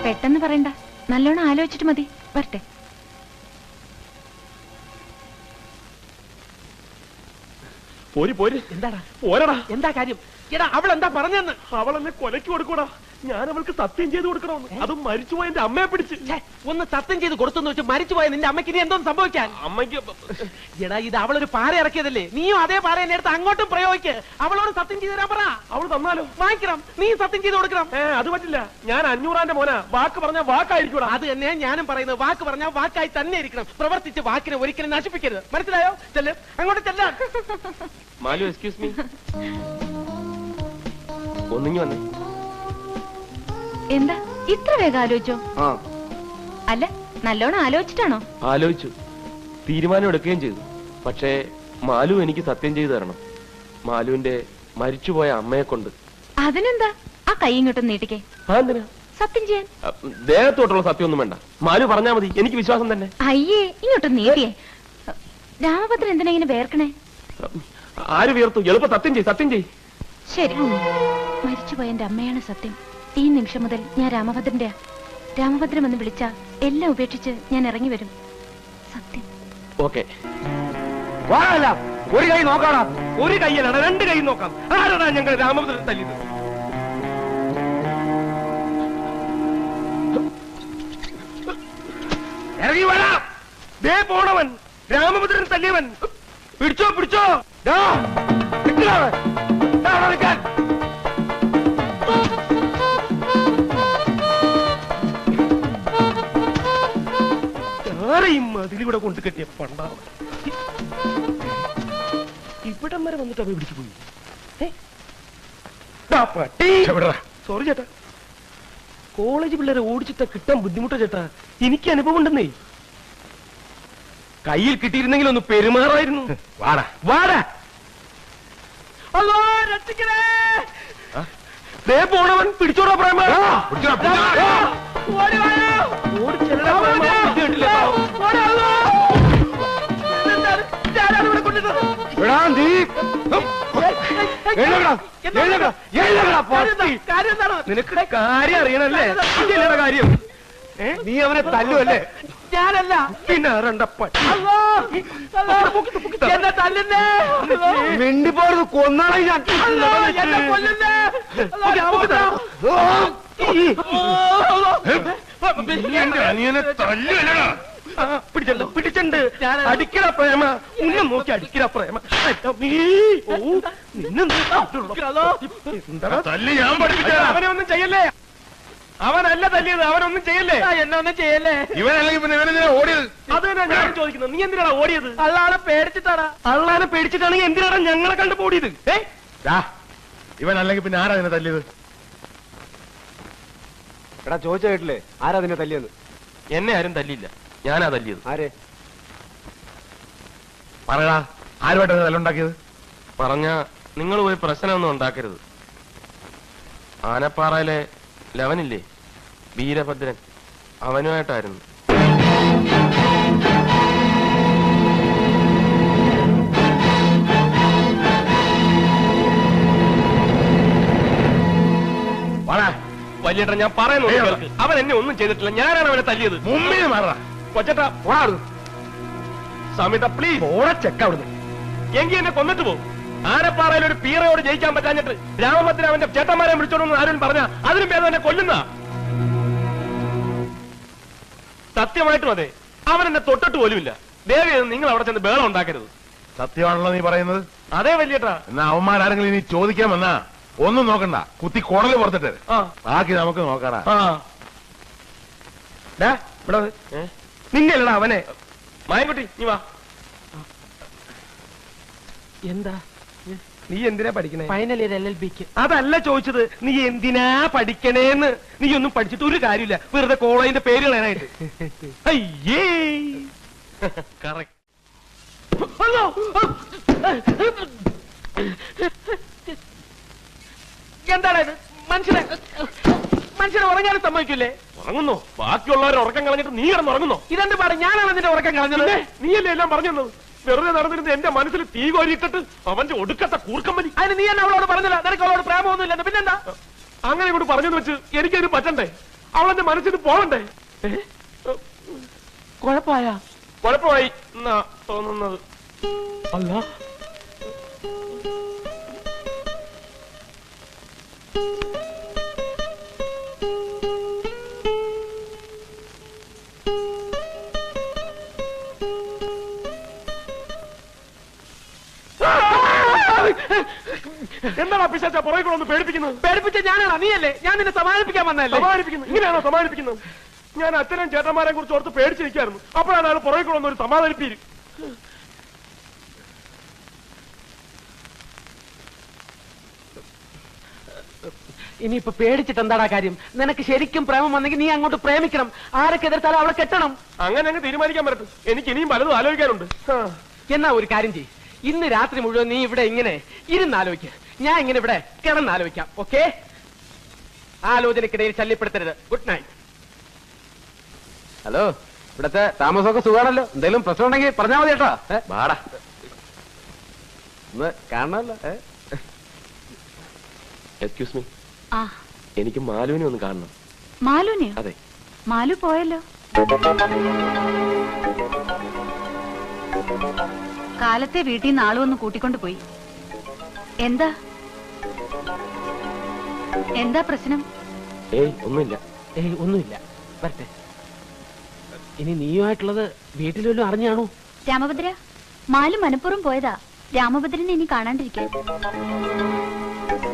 പെട്ടെന്ന് പറയണ്ട, നല്ലോണം ആലോചിച്ചിട്ട് മതി. വരട്ടെ. എന്താടാ പോരടാ? എന്താ കാര്യം? എടാ, അവൾ എന്താ പറഞ്ഞെന്ന്? അവളെന്നെ കൊലക്ക് കൊടുക്കൂടാ. ഞാൻ അവൾക്ക് സത്യം ചെയ്ത് കൊടുക്കണമെന്ന്. അതും മരിച്ചുപോയ എന്റെ അമ്മയെ പിടിച്ച്. ഒന്ന് സത്യം ചെയ്ത് കൊടുത്തു വെച്ച് മരിച്ചുപോയ നിന്റെ അമ്മയ്ക്ക് ഇനി എന്തോന്ന് സംഭവിക്കാൻ? അമ്മയ്ക്ക് എടാ, ഇത് അവളൊരു പാറ ഇറക്കിയതല്ലേ, നീയും അതേ പാറ എന്നെ എടുത്ത് അങ്ങോട്ടും പ്രയോഗിക്ക്. അവളോട് സത്യം ചെയ്ത് തരാൻ പറ. അവൾ തന്നാലോ? വാങ്ങിക്കണം, നീ സത്യം ചെയ്ത് കൊടുക്കണം. അത് പറ്റില്ല. ഞാൻ 500 മോനാ. വാക്ക് പറഞ്ഞാൽ വാക്കായിരിക്കും. അത് തന്നെ ഞാനും പറയുന്നത്. വാക്ക് പറഞ്ഞാൽ വാക്കായി തന്നെ ഇരിക്കണം. പ്രവർത്തിച്ച് വാക്കിനെ ഒരിക്കലും നശിപ്പിക്കരുത്. മനസ്സിലായോ? ചെല്ല്, അങ്ങോട്ട് ചെല്ലാൻ. Malu, excuse me. ഒന്നിങ്ങി വന്നേ. എന്താ ഇത്ര വേഗം ആലോചിച്ചോ? അല്ല, നല്ലോണം ആലോചിച്ചിട്ടാണോ? ആലോചിച്ചു, തീരുമാനം എടുക്കുകയും ചെയ്തു. പക്ഷേ മാലു എനിക്ക് സത്യം ചെയ്തു തരണം. മാലുവിന്റെ മരിച്ചുപോയ അമ്മയെ കൊണ്ട്. അതിനെന്താ? ആ കൈ ഇങ്ങോട്ടും നീട്ടിക്കേ. എന്തിനാ? സത്യം ചെയ്യാൻ. ദേഹത്തോട്ടുള്ള സത്യമൊന്നും വേണ്ട. മാലു പറഞ്ഞാ മതി, എനിക്ക് വിശ്വാസം തന്നെ. അയ്യേ, ഇങ്ങോട്ടും നീട്ടിയേ. രാമഭദ്രൻ എന്തിനാ ഇങ്ങനെ വേർക്കണേ? ആര് വീർത്തു? എളുപ്പം സത്യം ചെയ്, സത്യം ചെയ്. ശരി, മരിച്ചുപോയ എന്റെ അമ്മയാണ് സത്യം. ഈ നിമിഷം മുതൽ ഞാൻ രാമഭദ്രന്റെ. രാമഭദ്രം എന്ന് വിളിച്ച എല്ലാം ഉപേക്ഷിച്ച് ഞാൻ ഇറങ്ങി വരും. സത്യം. ഓക്കെ. ഒരു കൈ നോക്കണം. ഒരു കൈയല്ല, 2 കൈ നോക്കാം. ആരാടാ ഞങ്ങൾ രാമഭദ്രൻ തല്ലിയത്? ഇറങ്ങി വരാം. ദേ പോണവൻ, രാമഭദ്രൻ തല്ലിയവൻ. പിടിച്ചോ, പിടിച്ചോ. അതിലൂടെ കൊണ്ട് കെട്ടിയ പണ്ടാവ ഇവിടം വരെ വന്നിട്ട് അവ പിടിച്ചു പോയി. സോറി ചേട്ടാ, കോളേജ് പിള്ളേരെ ഓടിച്ചിട്ടാ കിട്ടാൻ ബുദ്ധിമുട്ടാ ചേട്ടാ. എനിക്ക് അനുഭവം ഉണ്ടെന്നേ. കയ്യിൽ കിട്ടിയിരുന്നെങ്കിൽ ഒന്ന് പെരുമാറായിരുന്നു. വാടാ വാടാ. ദേ പോണവൻ. പിടിച്ചോടാ പ്രേമ. നിനക്ക് കാര്യം അറിയണല്ലേ? കാര്യം നീ അവനെ തല്ലുവല്ലേ? ഞാനല്ല, പിന്നെ രണ്ടപ്പൻ എന്നെ തല്ലുന്നേ. മിണ്ടിപ്പോയത് കൊന്നാളെ ഞാൻ. പിടിച്ചല്ലോ, പിടിച്ചിട്ടുണ്ട്. അടിക്കട പ്രേമ, ഉന്നെ നോക്കി അടിക്കട പ്രേമ. അവനെ ഒന്നും ചെയ്യല്ലേ. അവനല്ല തല്ലിയത്, അവനൊന്നും ചെയ്യല്ലേ. എന്നെ ഒന്നും ചെയ്യല്ലേ. ഇവനല്ലെങ്കിൽ പിന്നെ ഇവനെന്തിനാ ഓടിയത്? അത് തന്നെ ഞാൻ ചോദിക്കുന്നത്. നീ എന്തിനാണ് ഓടിയത്? അള്ളാനെ പേടിച്ചിട്ടാടാ. അള്ളാനെ പേടിച്ചിട്ടാണെങ്കിൽ എന്തിനാണ് ഞങ്ങളെ കണ്ടു ഓടിയത്? ഇവനല്ലെങ്കിൽ പിന്നെ ആരാ നിന്നെ തല്ലിയത്? എടാ, ചോദിച്ച കേട്ടില്ലേ ആരാ നിന്നെ തല്ലിയത്? എന്നെ ആരും തല്ലിയില്ല, ഞാനാ തല്ലിയത്. ആരെ? പറയടാ, ആരുമായിട്ടാണ് തല്ലുണ്ടാക്കിയത്? പറഞ്ഞ നിങ്ങൾ പോയി പ്രശ്നമൊന്നും ഉണ്ടാക്കരുത്. ആനപ്പാറയിലെ ലവനില്ലേ, വീരഭദ്രൻ, അവനുമായിട്ടായിരുന്നു. വലിയേട്ടൻ, ഞാൻ പറയുന്നു കേൾക്ക്. അവൻ എന്നെ ഒന്നും ചെയ്തിട്ടില്ല, ഞാനാണ് അവനെ തല്ലിയത്. മുമ്പിൽ മാറാ കൊച്ചേട്ടാ. സമിത പ്ലീസ് ഓടച്ചെക്ക അവിടുന്ന്. എങ്കിൽ എന്നെ കൊന്നിട്ട് പോകും. ആനപ്പാറയിൽ ഒരു പീറയോട് ജയിക്കാൻ പറ്റാഞ്ഞിട്ട് രാമഭദ്രൻ അവന്റെ ചേട്ടന്മാരെ വിളിച്ചോണ്ടെന്ന് ആരും പറഞ്ഞ അതിനും ഭേദം എന്നെ കൊല്ലുന്ന. സത്യമായിട്ടും അതെ, അവൻ എന്നെ തൊട്ടിട്ട് പോലുമില്ല. ദേവി, നിങ്ങൾ അവിടെ ചെന്ന് ബേളം ഉണ്ടാക്കരുത്. സത്യമാണല്ലോ നീ പറയുന്നത്? അതേ വലിയേട്ടാ. എന്നാ അവന്മാരാരെങ്കിലും ഇനി ചോദിക്കാൻ വന്നാ ഒന്നും നോക്കണ്ട, കുത്തി കുടല് പുറത്തിട്ട് ബാക്കി നമുക്ക് നോക്കാടാ. നിന്നല്ലടാ അവനെ. മായൻകുട്ടി, നീ വാ. എന്താ നീ എന്തിനാ പഠിക്കണേ? ഫൈനൽ ഇയർ LLBക്ക്. അതല്ല ചോദിച്ചത്, നീ എന്തിനാ പഠിക്കണേന്ന്. നീ ഒന്നും പഠിച്ചിട്ട് ഒരു കാര്യമില്ല, വെറുതെ കോളേജിന്റെ പേര് കളയാനായിട്ട്. അയ്യേ കറക്റ്റ്. എന്താണ് ഇത്? മനുഷ്യനെ ഉറങ്ങാനും സമ്മതിക്കില്ലേ? ഉറങ്ങുന്നോ? ബാക്കിയുള്ളവരെ ഉറക്കം കളഞ്ഞിട്ട് നീ കിടന്ന് ഉറങ്ങുന്നോ? ഇതെന്ത് പാട? ഞാനാണ് നിന്റെ ഉറക്കം കളഞ്ഞത്. നീയല്ലേ എല്ലാം പറഞ്ഞത്? വെറുതെ നടന്നിരുന്ന എന്റെ മനസ്സിൽ തീ കോരിയിട്ടിട്ട് അവന്റെ ഒടുക്കത്തെ കൂർക്കമ്പലി. അതിന് നീ എന്നെ അവളോട് പറഞ്ഞില്ല, നിനക്ക് അവളോട് പ്രേമൊന്നുമില്ല, പിന്നെന്താ? അങ്ങനെ ഇങ്ങോട്ട് പറഞ്ഞെന്ന് വെച്ച് എനിക്കതിന് പറ്റണ്ടേ? അവളെന്റെ മനസ്സിന് പോകണ്ടേ? കുഴപ്പമായി എന്നാ തോന്നുന്നത്. അല്ല, എന്താണ് പിശാച്ച പുറകെ കൂടെ ഒന്ന് പേടിപ്പിക്കുന്നത്? പേടിപ്പിച്ച ഞാനാണോ? നീയല്ലേ? ഞാൻ നിന്നെ സമാധാനിപ്പിക്കാൻ വന്നല്ലേ? സമാധാനിപ്പിക്കുന്നു? ഇങ്ങനെയാണോ സമാധാനിപ്പിക്കുന്നത്? ഞാൻ അച്ഛനും ചേട്ടന്മാരെ കുറിച്ച് ഓർത്ത് പേടിച്ചിരിക്കായിരുന്നു. അപ്പോഴാണ് അയാൾ പുറകെ കൂടെ ഒന്ന് ഒരു സമാധാനിപ്പീര്. ഇനിയിപ്പോ പേടിച്ചിട്ട് എന്താടാ കാര്യം? നിനക്ക് ശരിക്കും പ്രേമം വന്നെങ്കിൽ നീ അങ്ങോട്ട് പ്രേമിക്കണം. ആരൊക്കെ എതിർത്താലും അവളെ കെട്ടണം. അങ്ങനെ അങ്ങ് തീരുമാനിക്കാൻ പറ്റും. എനിക്ക് ഇനിയും പലതും ആലോചിക്കാനുണ്ട്. എന്നാ ഒരു കാര്യം ചെയ്യ്, ഇന്ന് രാത്രി മുഴുവൻ നീ ഇവിടെ ഇങ്ങനെ ഇരുന്നാലോചിക്ക, ഞാൻ ഇങ്ങനെ ഇവിടെ കിടന്നാലോചിക്കാം. ഓക്കെ? ആലോചനക്കിടയിൽ ശല്യപ്പെടുത്തരുത്. Good night. ഹലോ, ഇവിടത്തെ താമസമൊക്കെ സുഖമാണല്ലോ? എന്തെങ്കിലും പ്രശ്നം ഉണ്ടെങ്കിൽ പറഞ്ഞാൽ മതി കേട്ടോ. വാടാ, ഒന്ന് കാണണമല്ലോ. എക്സ്ക്യൂസ് മീ, എനിക്ക് മാലുവിനെ ഒന്ന് കാണണം. മാലുവിനെയോ? അതെ. മാലു പോയല്ലോ. കാലത്തെ വീട്ടിൽ നിന്ന് ആള് വന്ന് കൂട്ടിക്കൊണ്ട് പോയി. എന്താ എന്താ പ്രശ്നം? ഏയ് ഒന്നുമില്ല. ഒന്നുമില്ല, വരട്ടെ. ഇനി നീയുമായിട്ടുള്ളത് വീട്ടിൽ വല്ലതും അറിഞ്ഞാണോ? രാമഭദ്ര, മാലു മനഃപൂർവ്വം പോയതാ രാമഭദ്രനെ ഇനി കാണാണ്ടിരിക്കാൻ.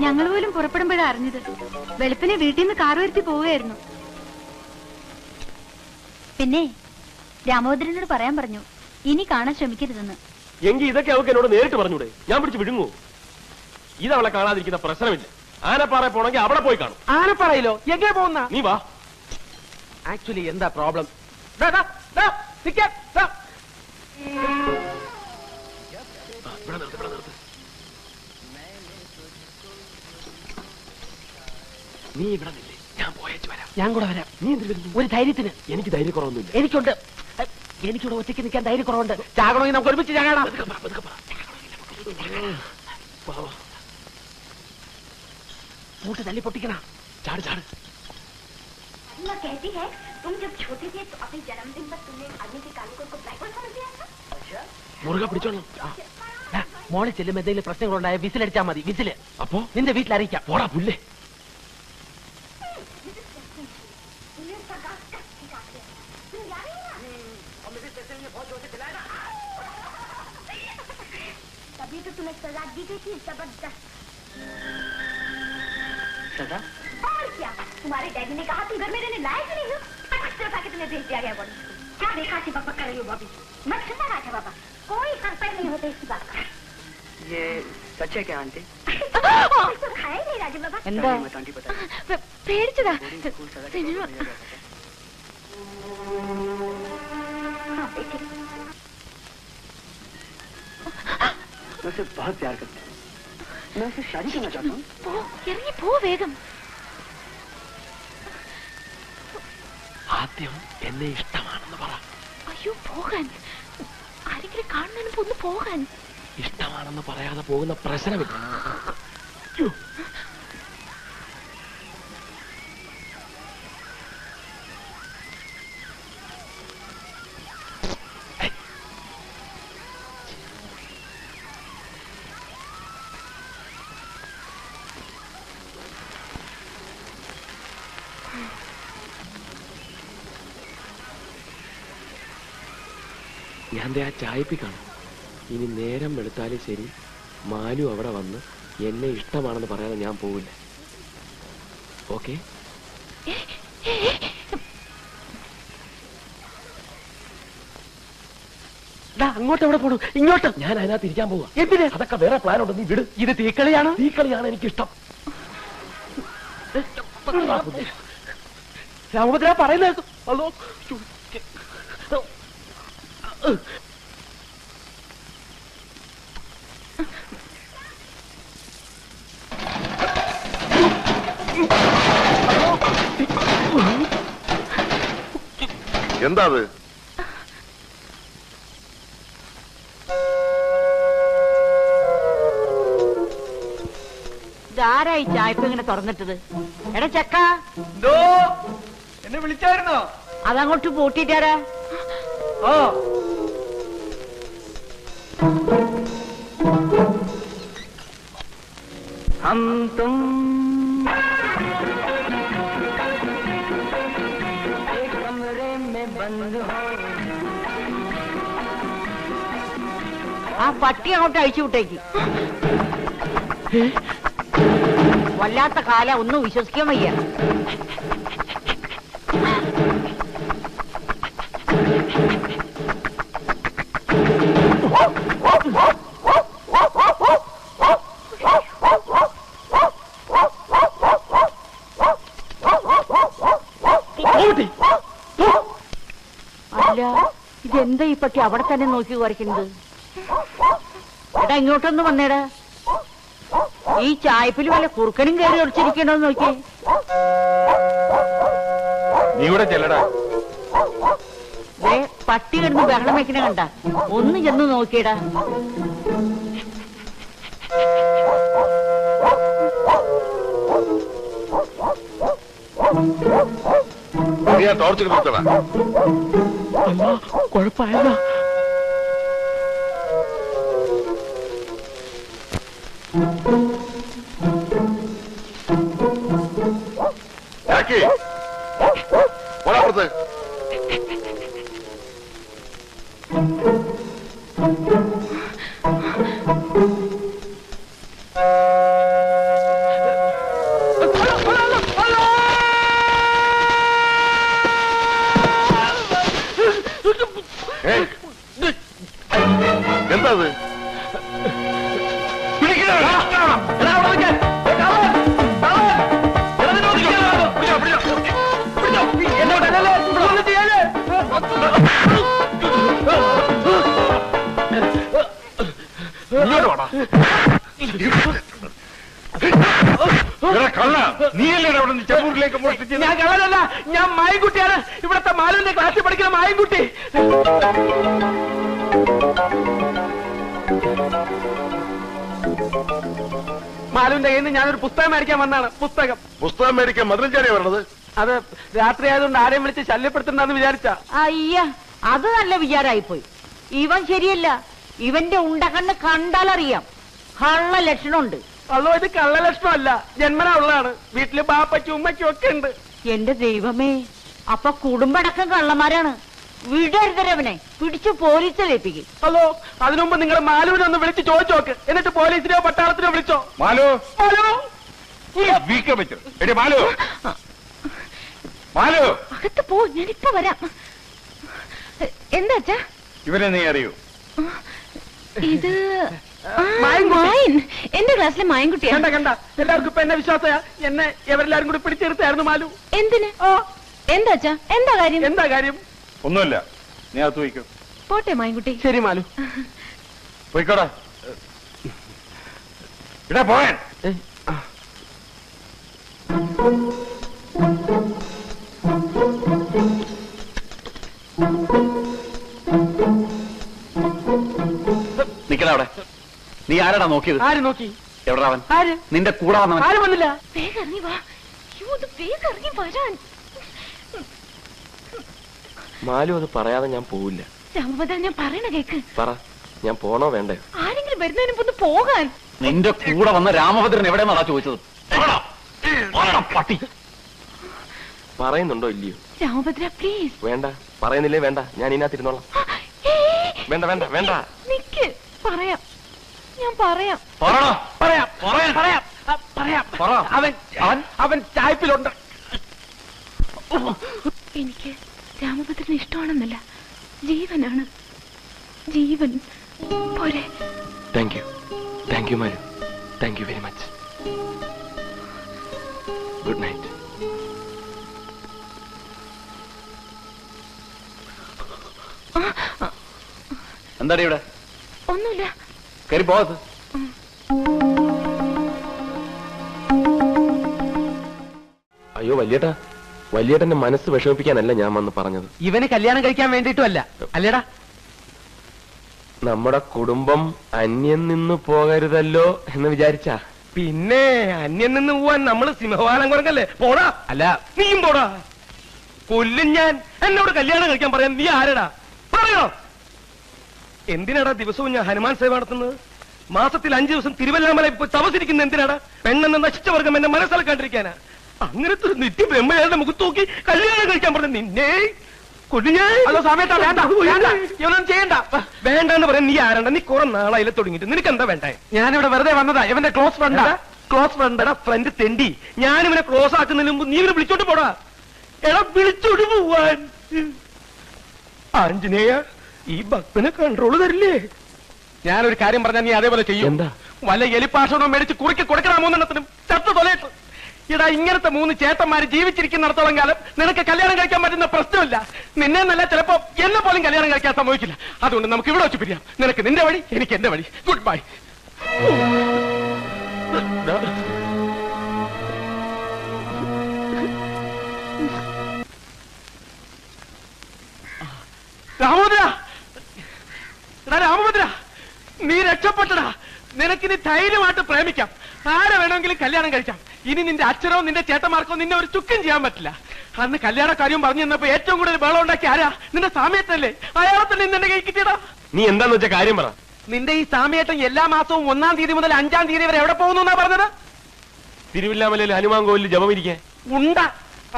ഞങ്ങൾ പോലും പുറപ്പെടുമ്പോഴാ അറിഞ്ഞത്. വെളുപ്പിനെ വീട്ടിൽ നിന്ന് കാർ വരുത്തി പോവുകയായിരുന്നു. പിന്നെ രാമഭദ്രനോട് പറയാൻ പറഞ്ഞു ഇനി കാണാൻ ശ്രമിക്കരുതെന്ന്. എങ്കിൽ ഇതൊക്കെ അവൾക്ക് എന്നോട് നേരിട്ട് പറഞ്ഞൂടെ? ഞാൻ പിടിച്ച് വിഴുങ്ങൂ. ഇതവളെ കാണാതിരിക്കുന്ന പ്രശ്നമില്ല. ആനപ്പാറ പോണെങ്കിൽ അവിടെ പോയി കാണും. ആനപ്പാറയിലോ? എങ്ങനെ പോകുന്ന? നീ വാ. ആക്ച്വലി എന്താ പ്രോബ്ലം? നീ ഇവിടെ നില്ലേ, ഞാൻ പോയേച്ച് വരാം. ഞാൻ കൂടെ വരാം. നീ എന്തിനു? ഒരു ധൈര്യത്തിന്. എനിക്ക് ധൈര്യക്കുറവൊന്നുമില്ല. എനിക്കുണ്ട്. എനിക്കിവിടെ ഒറ്റയ്ക്ക് നിൽക്കാൻ ധൈര്യക്കുറവുണ്ട്. ചാകണമെങ്കിൽ നമുക്ക് ഒരുമിച്ച് ചാകാടാം. കൂട്ട് തല്ലി പൊട്ടിക്കണ. ചാട് ചാട്. മുറുക പിടിച്ചോളാം. മോളെ ചെല്ലുമ്പോ എന്തെങ്കിലും പ്രശ്നങ്ങളുണ്ടായ വിസിലടിച്ചാ മതി. വിസില് അപ്പോ നിന്റെ വീട്ടിൽ അറിയിക്കാം. പോടാ പുല്ലേ. तभी तो तुम्हें सजा दी गई थी जबरदस्त। सजा? और क्या, तुम्हारे डैडी ने कहा तुम घर में रहने लायक नहीं हो, अक्सर उठा के तुम्हें भेज दिया गया बॉडी स्कूल। क्या देखा थी बकबक कर रही हो बॉबी? मत सुना रहा था बाबा, कोई हर पैर नहीं होता इसकी बात का। ये सच है क्या आंटी? तो खाया नहीं राजू बाबा। എന്താ आंटी बता പേടിച്ചതാ? मैं उसे बहुत प्यार करता हूँ, मैं उससे शादी करना चाहता हूँ। ഇറങ്ങി പോ വേഗം. ആദ്യം എന്നെ ഇഷ്ടമാണെന്ന് പറ. അയ്യോ പോകാൻ, ആരെങ്കിലും കാണുന്നതിന് ഒന്ന് പോകാൻ. ഇഷ്ടമാണെന്ന് പറയാതെ പോകുന്ന പ്രശ്നമില്ല. ഞാൻ ആ ചായപ്പി കാണും. ഇനി നേരം വെളുത്താലും ശരി, മാലു അവിടെ വന്ന് എന്നെ ഇഷ്ടമാണെന്ന് പറയാതെ ഞാൻ പോവില്ല. ഓക്കെ? അങ്ങോട്ട് എവിടെ പോണു? ഇങ്ങോട്ട്. ഞാൻ അതിനകത്ത് ഇരിക്കാൻ പോവാ. എന്തിന്? അതൊക്കെ വേറെ പ്ലാൻ ഉണ്ട്, നീ വിട്. ഇത് തീക്കളിയാണ്. തീക്കളിയാണ് എനിക്കിഷ്ടം. രാമഭദ്ര പറയുന്നത്. ഹലോ, എന്താ അത്? ഇതാരായി ചായപ്പ് ഇങ്ങനെ തുറന്നിട്ടത്? എടാ ചക്ക, എന്നെ വിളിച്ചായിരുന്നോ? അതങ്ങോട്ട് പൂട്ടിട്ടാരാ? ഓ, हम तुम एक कमरे में बंद हो. ആ പട്ടി അങ്ങോട്ട് അഴിച്ചു വിട്ടേക്ക്. വല്ലാത്ത കാല, ഒന്നും വിശ്വസിക്കാൻ വയ്യ. അല്ല, ഇതെന്താ ഈ പട്ടി അവിടെ തന്നെ നോക്കി കുറയ്ക്കുന്നത്? എടാ ഇങ്ങോട്ടൊന്ന് വന്നേടാ. ഈ ചായപ്പിൽ വല്ല കുറുക്കനും കയറി ഒളിച്ചിരിക്കണോ നോക്കി. നീ ഇവിടെ ചെല്ലടാ. പട്ടി കിടന്ന് ബഹളം വെക്കണ കണ്ട, ഒന്ന് ചെന്ന് നോക്കിയടാ. ടോർച്ച് കിട്ടടാ. കുഴപ്പമായതാ. ഒരാപ്പുറത്ത് എന്താ അത്? ഞാൻ കള്ളനല്ല, ഞാൻ മായൻകുട്ടിയാണ്. ഇവിടത്തെ മാലുവിന്റെ ക്ലാസ്സിൽ പഠിക്കുന്ന മായൻകുട്ടി. മാലുവിന്റെ കയ്യിൽ നിന്ന് ഞാനൊരു പുസ്തകം മേടിക്കാൻ വന്നാണ്. പുസ്തകം മേടിക്കാൻ മധുരം ചാടിയാ പറഞ്ഞത്. അത് രാത്രി ആയതുകൊണ്ട് ആരെയും വിളിച്ച് ശല്യപ്പെടുത്തണ്ടെന്ന് വിചാരിച്ച. അയ്യ, അത് നല്ല വിചാരായിപ്പോയി. ഇവൻ ശരിയല്ല. ഇവന്റെ ഉണ്ടകണ്ണ് കണ്ടാലറിയാം കള്ള ലക്ഷണമുണ്ട്. അല്ലോ, ഇത് കള്ള ലക്ഷണമല്ല, ജന്മനാ ഉള്ളതാണ്. വീട്ടില് ബാപ്പയ്ക്കും ഉമ്മയ്ക്കും ഒക്കെ ഉണ്ട്. എന്റെ ദൈവമേ, അപ്പൊ കുടുംബടക്കം കള്ളന്മാരാണ്. വിടരുതരവനെ പിടിച്ചു പോലീസിലേപ്പിക്കും. ഹലോ, അതിനുമുമ്പ് നിങ്ങൾ മാലുവിനെ ഒന്ന് വിളിച്ച് ചോദിച്ചു നോക്ക്. എന്നിട്ട് പോലീസിനെയോ പട്ടാളത്തിനോ വിളിച്ചോ. മാലു, മാലു, മാലു, മാലു, അകത്ത് പോ, ഞാനിപ്പോ വരാം. എന്താ അച്ഛാ? ഇവനെ നീ അറിയൂ? ഇത് മായൻ, എന്റെ ക്ലാസ്സിലെ മായൻകുട്ടിയാ. കണ്ട എല്ലാവർക്കും ഇപ്പൊ എന്നെ വിശ്വാസയാ. എന്നെ എവരെല്ലാരും കൂടി പിടിച്ചെടുത്തായിരുന്നു മാലു. എന്തിന്? എന്താ അച്ഛാ? എന്താ കാര്യം? ഒന്നുമില്ല, നീ അകത്ത് പോയിക്കോ. പോട്ടെ മായൻകുട്ടി. ശരി മാലു, പോയിക്കോടാ. ഇടാ പോയാൻ. നിക്കണ അവിടെ. നീ ആരാടാ നോക്കിയത്? ആര് നോക്കി? എവിടാ അവൻ? ആര്? നിന്റെ കൂടെ വന്നവൻ. ആരും വന്നില്ല. വേഗം ഇറങ്ങി വാ. വേഗം ഇറങ്ങി വരാൻ. മാലു അത് പറയാതെ ഞാൻ പോവില്ല. രാമഭദ്ര, ഞാൻ പറയണ കേക്ക്. പറ, ഞാൻ പോണോ വേണ്ടേ? ആരെങ്കിലും വരുന്നതിന് മുമ്പ് ഒന്ന് പോകാൻ. നിന്റെ കൂടെ വന്ന രാമഭദ്രൻ എവിടെയെന്നാ ചോദിച്ചത്? പട്ടി പറയുന്നുണ്ടോ ഇല്ലയോ? രാമഭദ്ര പ്ലീസ്. വേണ്ട, പറയുന്നില്ലേ വേണ്ട, ഞാൻ ഇതിനകത്തിരുന്നോളാം. വേണ്ട വേണ്ട വേണ്ട, നിക്ക്, പറയാം, ഞാൻ പറയാം. അവൻ ചായപ്പിലുണ്ട്. എനിക്ക് രാമഭദ്രന് ഇഷ്ടമാണെന്നല്ല, ജീവനാണ്. ജീവൻ. പോരെ? Thank you Manu, thank you very much. Good night. എന്താടി ഇവിടെ? ഒന്നുമില്ല. കയറി പോകത്ത്. അയ്യോ വലിയേട്ടന്റെ മനസ്സ് വിഷമിപ്പിക്കാനല്ല ഞാൻ വന്ന് പറഞ്ഞത്. ഇവന് കല്യാണം കഴിക്കാൻ വേണ്ടിയിട്ടുമല്ല അല്ലേടാ. നമ്മുടെ കുടുംബം അന്യം നിന്ന് പോകരുതല്ലോ എന്ന് വിചാരിച്ചാ. പിന്നെ അന്യം നിന്ന് പോവാൻ നമ്മള് സിംഹവാലം കുറങ്ങല്ലേ? പോടാ. അല്ല നീയും പോടാ. കൊല്ലും ഞാൻ. എന്നോട് കല്യാണം കഴിക്കാൻ പറയാൻ നീ ആരടാ? പറയോ? എന്തിനാടാ ദിവസവും ഞാൻ ഹനുമാൻ സേവ നടത്തുന്നത്? മാസത്തിൽ 5 ദിവസം തിരുവല്ലാമല ഇപ്പൊ തപസിരിക്കുന്ന എന്തിനാടാ? പെണ്ണെന്ന നശിച്ച വർഗം എന്നെ മനസ്സിലാക്കാണ്ടിരിക്കാനാ. അങ്ങനത്തെ ഒരു നിത്യ ബ്രഹ്മയാളുടെ മുഖത്ത് നോക്കി കല്യാണം കഴിക്കാൻ പറഞ്ഞ നിന്നെ ചെയ്യണ്ട. വേണ്ടെന്ന് പറയാൻ നീ ആരണ്ട? നീ കുറെ നാളായില്ല തുടങ്ങിയിട്ട്. നിനക്ക് എന്താ വേണ്ടേ? ഞാനിവിടെ വെറുതെ വന്നതാ. ഇവന്റെ ക്ലോസ് ഫ്രണ്ടാ. Close friend? ഫ്രണ്ട് തെണ്ടി. ഞാനിവനെ ക്ലോസ് ആക്കുന്നതിന് മുമ്പ് നീ ഇവനെ വിളിച്ചോട്ട് പോടാ. എടാ വിളിച്ചോട്ട് പോവാൻ. ആഞ്ജനേയ, ഈ ഭക്തനെ കൺട്രോള് തരില്ലേ? ഞാനൊരു കാര്യം പറഞ്ഞാൽ നീ അതേപോലെ ചെയ്യും. എന്താ? വല്ല എലിപ്പാഷണോ മേടിച്ച് കുറുക്കി കൊടുക്കണ 3 ചത്തു തൊലയിട്ട്. ഇടാ, ഇങ്ങനത്തെ 3 ചേട്ടന്മാര് ജീവിച്ചിരിക്കുന്നിടത്തോളം കാലം നിനക്ക് കല്യാണം കഴിക്കാൻ പറ്റുന്ന പ്രശ്നമില്ല. നിന്നെ നല്ല ചിലപ്പോ എന്നെ പോലും കല്യാണം കഴിക്കാൻ സംഭവിക്കില്ല. അതുകൊണ്ട് നമുക്ക് ഇവിടെ വെച്ച് പിരിയാം. നിനക്ക് നിന്റെ വഴി, എനിക്ക് എന്റെ വഴി. Good bye. രാമഭദ്ര, നീ രക്ഷപ്പെട്ടടാ. നിനക്കിനി ധൈര്യമായിട്ട് പ്രേമിക്കാം. ആരെ വേണമെങ്കിലും കല്യാണം കഴിക്കാം. ഇനി നിന്റെ അച്ഛനോ നിന്റെ ചേട്ടന്മാർക്കോ നിന്നെ ഒരു ചുക്കും ചെയ്യാൻ പറ്റില്ല. അന്ന് കല്യാണ കാര്യം പറഞ്ഞു തന്നപ്പോ ഏറ്റവും കൂടുതൽ ബഹളം ഉണ്ടാക്കി ആരാ? നിന്റെ സാമ്യത്തല്ലേ? അയാളെ തന്നെ നിന്റെ കൈ കിട്ടിയടാ. നീ എന്താന്ന് വെച്ച കാര്യം പറ. നിന്റെ ഈ സാമ്യേട്ടൻ എല്ലാ മാസവും 1-ാം തീയതി മുതൽ 5-ാം തീയതി വരെ എവിടെ പോകുന്നു എന്നാ പറഞ്ഞത്? തിരുവില്ലാമലയിൽ ഹനുമാൻ കോവിലിൽ ജപമിരിക്കാൻ. ഉണ്ട.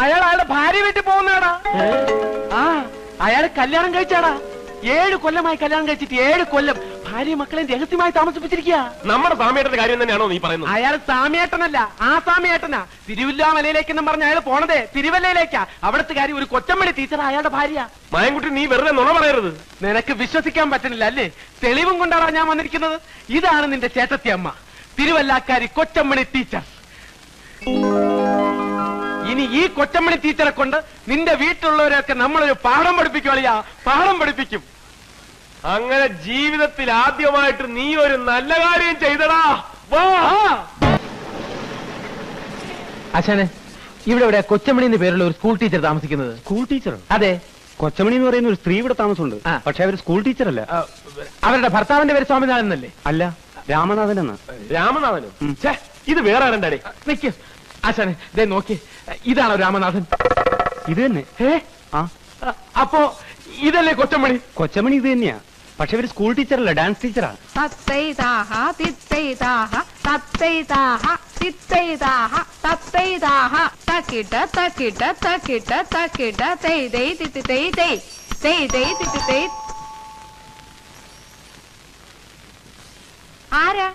അയാളുടെ ഭാര്യ വീട്ടിൽ പോകുന്നതാടാ. ആ, അയാള് കല്യാണം കഴിച്ചാടാ. 7 കൊല്ലമായി കല്യാണം കഴിച്ചിട്ട് 7 കൊല്ലം ഭാര്യ മക്കളെ രഹസ്യമായി താമസിപ്പിച്ചിരിക്കുക. നമ്മുടെ സാമ്യേട്ടന്റെ കാര്യം തന്നെയാണോ നീ പറയുന്നത്? അയാൾ സാമ്യേട്ടനല്ല, ആ സാമ്യേട്ടനാ. തിരുവില്ലാമലയിലേക്കെന്നും പറഞ്ഞ അയാൾ പോണതേ തിരുവല്ലയിലേക്കാ. അവിടുത്തെ കാര്യം ഒരു കൊച്ചമ്മടി ടീച്ചർ അയാളുടെ ഭാര്യ. മായൻകുട്ടി, നീ വെറുതെ നുണ പറയരുത്. നിനക്ക് വിശ്വസിക്കാൻ പറ്റുന്നില്ല അല്ലേ? തെളിവും കൊണ്ടാണ് ഞാൻ വന്നിരിക്കുന്നത്. ഇതാണ് നിന്റെ ചേട്ടത്തി അമ്മ, തിരുവല്ലാക്കാരി കൊച്ചമ്മണി ടീച്ചർ. ഇനി ഈ കൊച്ചമ്മണി ടീച്ചറെ കൊണ്ട് നിന്റെ വീട്ടിലുള്ളവരെയൊക്കെ നമ്മളൊരു പാഠം പഠിപ്പിക്കുവാളിയാ. പാഠം പഠിപ്പിക്കും. അങ്ങനെ ജീവിതത്തിൽ ആദ്യമായിട്ട് നീ ഒരു നല്ല കാര്യം ചെയ്തടാ. അച്ഛനെ, ഇവിടെ കൊച്ചമണി എന്ന് പേരുള്ള ഒരു സ്കൂൾ ടീച്ചർ താമസിക്കുന്നത്. സ്കൂൾ ടീച്ചറോ? അതെ. കൊച്ചമണി എന്ന് പറയുന്ന ഒരു സ്ത്രീ ഇവിടെ താമസമുണ്ട്. പക്ഷെ അവർ സ്കൂൾ ടീച്ചർ അല്ല. അവരുടെ ഭർത്താവിന്റെ പേര് സ്വാമിനാഥൻ എന്നല്ലേ? അല്ല, രാമനാഥൻ എന്നാ. രാമനാഥനും? ഇത് വേറെ ആരണ്ടേ? നിക്ക് അച്ഛനെ, ദേ നോക്കി. ഇതാണോ രാമനാഥൻ? ഇത് തന്നെ. അപ്പോ ഇതല്ലേ കൊച്ചമണി? കൊച്ചമണി ഇത് തന്നെയാ. പക്ഷെ ഇവര് സ്കൂൾ ടീച്ചറല്ല, ഡാൻസ് ടീച്ചറാ. ആരാ?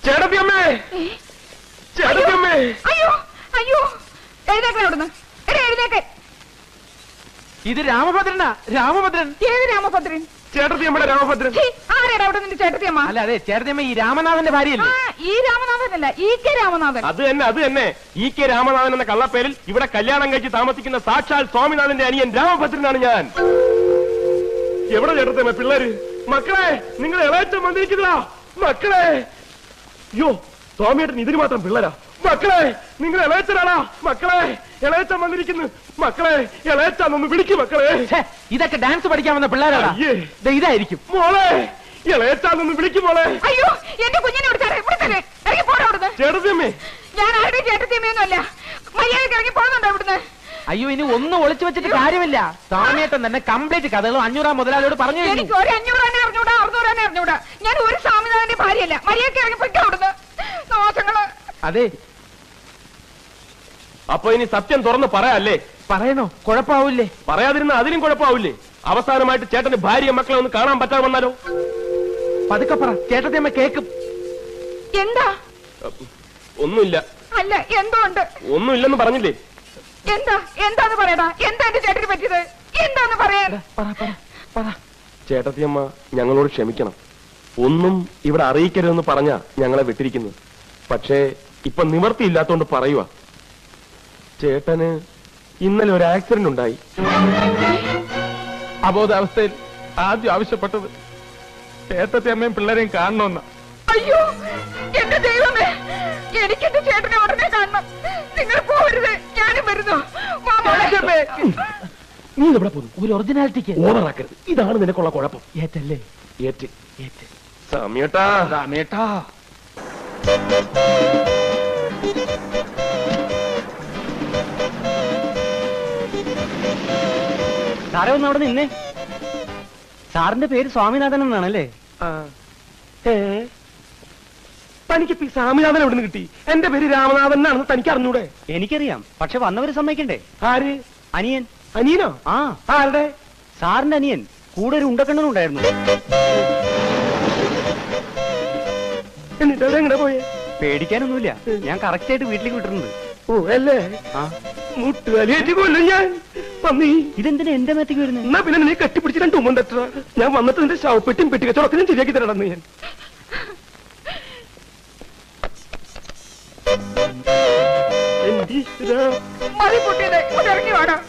ചേട്ടത്തിയമ്മേ, ചേട്ടത്തിയമ്മേ. അയ്യോ അയ്യോ, എഴുന്നേക്കാൻ അവിടുന്ന്. എഴുന്നേക്കാൻ. ഇത് രാമഭദ്രനാ. രാമഭദ്രൻ. ഏത് രാമഭദ്രൻ? ചേട്ടത്തിയമ്മയുടെ രാമഭദ്രൻ. ആരാടാ അവിടെ നിന്റെ ചേട്ടത്തിയമ്മ? അല്ല, അതെ, ചേട്ടത്തിയമ്മ ഈ രാമനാഥന്റെ ഭാര്യയല്ലേ? ഈ രാമനാഥനല്ല, EK രാമനാഥൻ. അത് തന്നെ EK രാമനാഥൻ എന്ന കള്ളപ്പേരിൽ ഇവിടെ കല്യാണം കഴിച്ച് താമസിക്കുന്ന സാക്ഷാൽ സ്വാമിനാഥന്റെ അനിയൻ രാമഭദ്രനാണ് ഞാൻ. എവിടെ ചേട്ടത്തിയമ്മ പിള്ളേര്? മക്കളെ, നിങ്ങൾ ഇളയച്ചൻ വന്നിരിക്കുന്നതാ. മക്കളെ, അയ്യോ, സ്വാമിയേട്ടൻ ഇതിന് മാത്രം പിള്ളേരാ. മക്കളെ, നിങ്ങൾ ഇളയച്ചനാണാ? മക്കളെ, ഇളയച്ചൻ വന്നിരിക്കുന്നു. മക്കളെ, ഇളയച്ചാന്നൊന്ന് വിളിക്കും. മക്കളെ, ഇതൊക്കെ ഡാൻസ് പഠിക്കാൻ വന്ന പിള്ളേരാണ്. ഇതായിരിക്കും. മോളെ, ഇളയച്ചാന്നൊന്ന് വിളിക്കും. മോളെ, അയ്യോ, എന്റെ കുഞ്ഞിനെ ഇറങ്ങി പോടാ അവിടുന്ന്. ചേട്ടത്തിയമ്മേ. ഞാൻ ആരുടെയും ചേട്ടത്തിയമ്മയൊന്നും അല്ല. മര്യാദയ്ക്ക് ഇറങ്ങി പോകുന്നുണ്ടോ ഇവിടുന്ന്? അയ്യോ, ഇനി ഒന്നും ഒളിച്ചു വെച്ചിട്ട് കാര്യമില്ല. സ്വാമിയേട്ടൻ തന്നെ കംപ്ലീറ്റ് കഥകളും 500 മുതലാളിയോട് പറഞ്ഞു. എനിക്ക് ഒരു 500 അറിഞ്ഞൂടാ, 600 അറിഞ്ഞൂടാ. ഞാൻ ഒരു സ്വാമിനാഥന്റെ ഭാര്യയല്ല. മര്യാദയ്ക്ക് ഇറങ്ങി പൊയ്ക്കോ അവിടുന്ന്. നാശങ്ങള്. അതെ, അപ്പൊ ഇനി സത്യം തുറന്ന് പറയാല്ലേ? പറയണോ? കുഴപ്പമാവൂലേ? പറയാതിരുന്ന അതിനും കുഴപ്പമാവൂലേ? അവസാനമായിട്ട് ചേട്ടന് ഭാര്യ മക്കളെ ഒന്ന് കാണാൻ പറ്റാതെ വന്നാലോ? പതുക്കെ പറ, ചേട്ടത്തിയമ്മ കേക്കും. എന്താ? ഒന്നുമില്ല. അല്ല, എന്തോ ഉണ്ട്. ഒന്നുമില്ലെന്ന് പറഞ്ഞില്ലേ? എന്താന്ന് പറയടാ. എന്താ എന്റെ ചേട്ടന് പറ്റിയത്? എന്താന്ന് പറയാൻ? ചേട്ടത്തിയമ്മ ഞങ്ങളോട് ക്ഷമിക്കണം. ഒന്നും ഇവിടെ അറിയിക്കരുതെന്ന് പറഞ്ഞാ ഞങ്ങളെ വിട്ടിരിക്കുന്നത്. പക്ഷേ ഇപ്പൊ നിവർത്തിയില്ലാത്തോണ്ട് പറയുക. ചേട്ടന് ഇന്നലെ ഒരു ആക്സിഡന്റ് ഉണ്ടായി. അബോധാവസ്ഥയിൽ ആദ്യം ആവശ്യപ്പെട്ടത് ചേട്ടത്തിയമ്മയും പിള്ളേരെയും കാണണമെന്ന. അയ്യോ എന്റെ ദൈവമേ, എനിക്ക് എന്റെ ചേട്ടനെ ഉടനെ കാണണം. നിങ്ങൾ പോകരുത്, ഞാനും വരുന്നു. നീ ഇവിടെ പോകുന്നു. ഒരു ഒറിജിനാലിറ്റിക്ക് ഓവറാക്കരുത്. ഇതാണ് നിനക്കുള്ള കുഴപ്പം. ഏറ്റല്ലേ? ഏറ്റ് ഏറ്റ് സമയട്ടാ രാമേട്ടാ. സാറേ ഒന്ന് അവിടെ നിന്നേ. സാറിന്റെ പേര് സ്വാമിനാഥൻ എന്നാണല്ലേ? തനിക്ക് സ്വാമിനാഥൻ എവിടെ നിന്ന് കിട്ടി? എന്റെ പേര് രാമനാഥൻ എന്നാണെന്ന് തനിക്ക് അറിഞ്ഞൂടെ? എനിക്കറിയാം, പക്ഷെ വന്നവര് സമ്മതിക്കണ്ടേ? ആര്? അനിയൻ. അനിയനോ? ആ. ആരുടെ? സാറിന്റെ അനിയൻ. കൂടെ ഒരു ഉണ്ടക്കണ്ണനും ഉണ്ടായിരുന്നു. എന്നിട്ട് എങ്ങനെ പോയേ? പേടിക്കാനൊന്നുമില്ല, ഞാൻ കറക്റ്റ് ആയിട്ട് വീട്ടിലേക്ക് വിട്ടിട്ടുണ്ട്. ഓ അല്ലേ? ആ മുട്ടുകാലിയേറ്റ് കൊല്ലും ഞാൻ. പന്നി ഇതെന്തിനാ എന്റെ മേത്തേക്ക് വരുന്നത്? എന്നാ പിന്നെ നീ കെട്ടിപ്പിടിച്ച് രണ്ട് ഉമ്മണ്ടെത്ര. ഞാൻ വന്നിട്ട് നിന്റെ ശവപ്പെട്ടിയും പെട്ടിക്കച്ചവടത്തിനും ശരിയാക്കി തരണം. ഞാൻ മതി പൊട്ടിയത്, ഇറങ്ങി വേണം.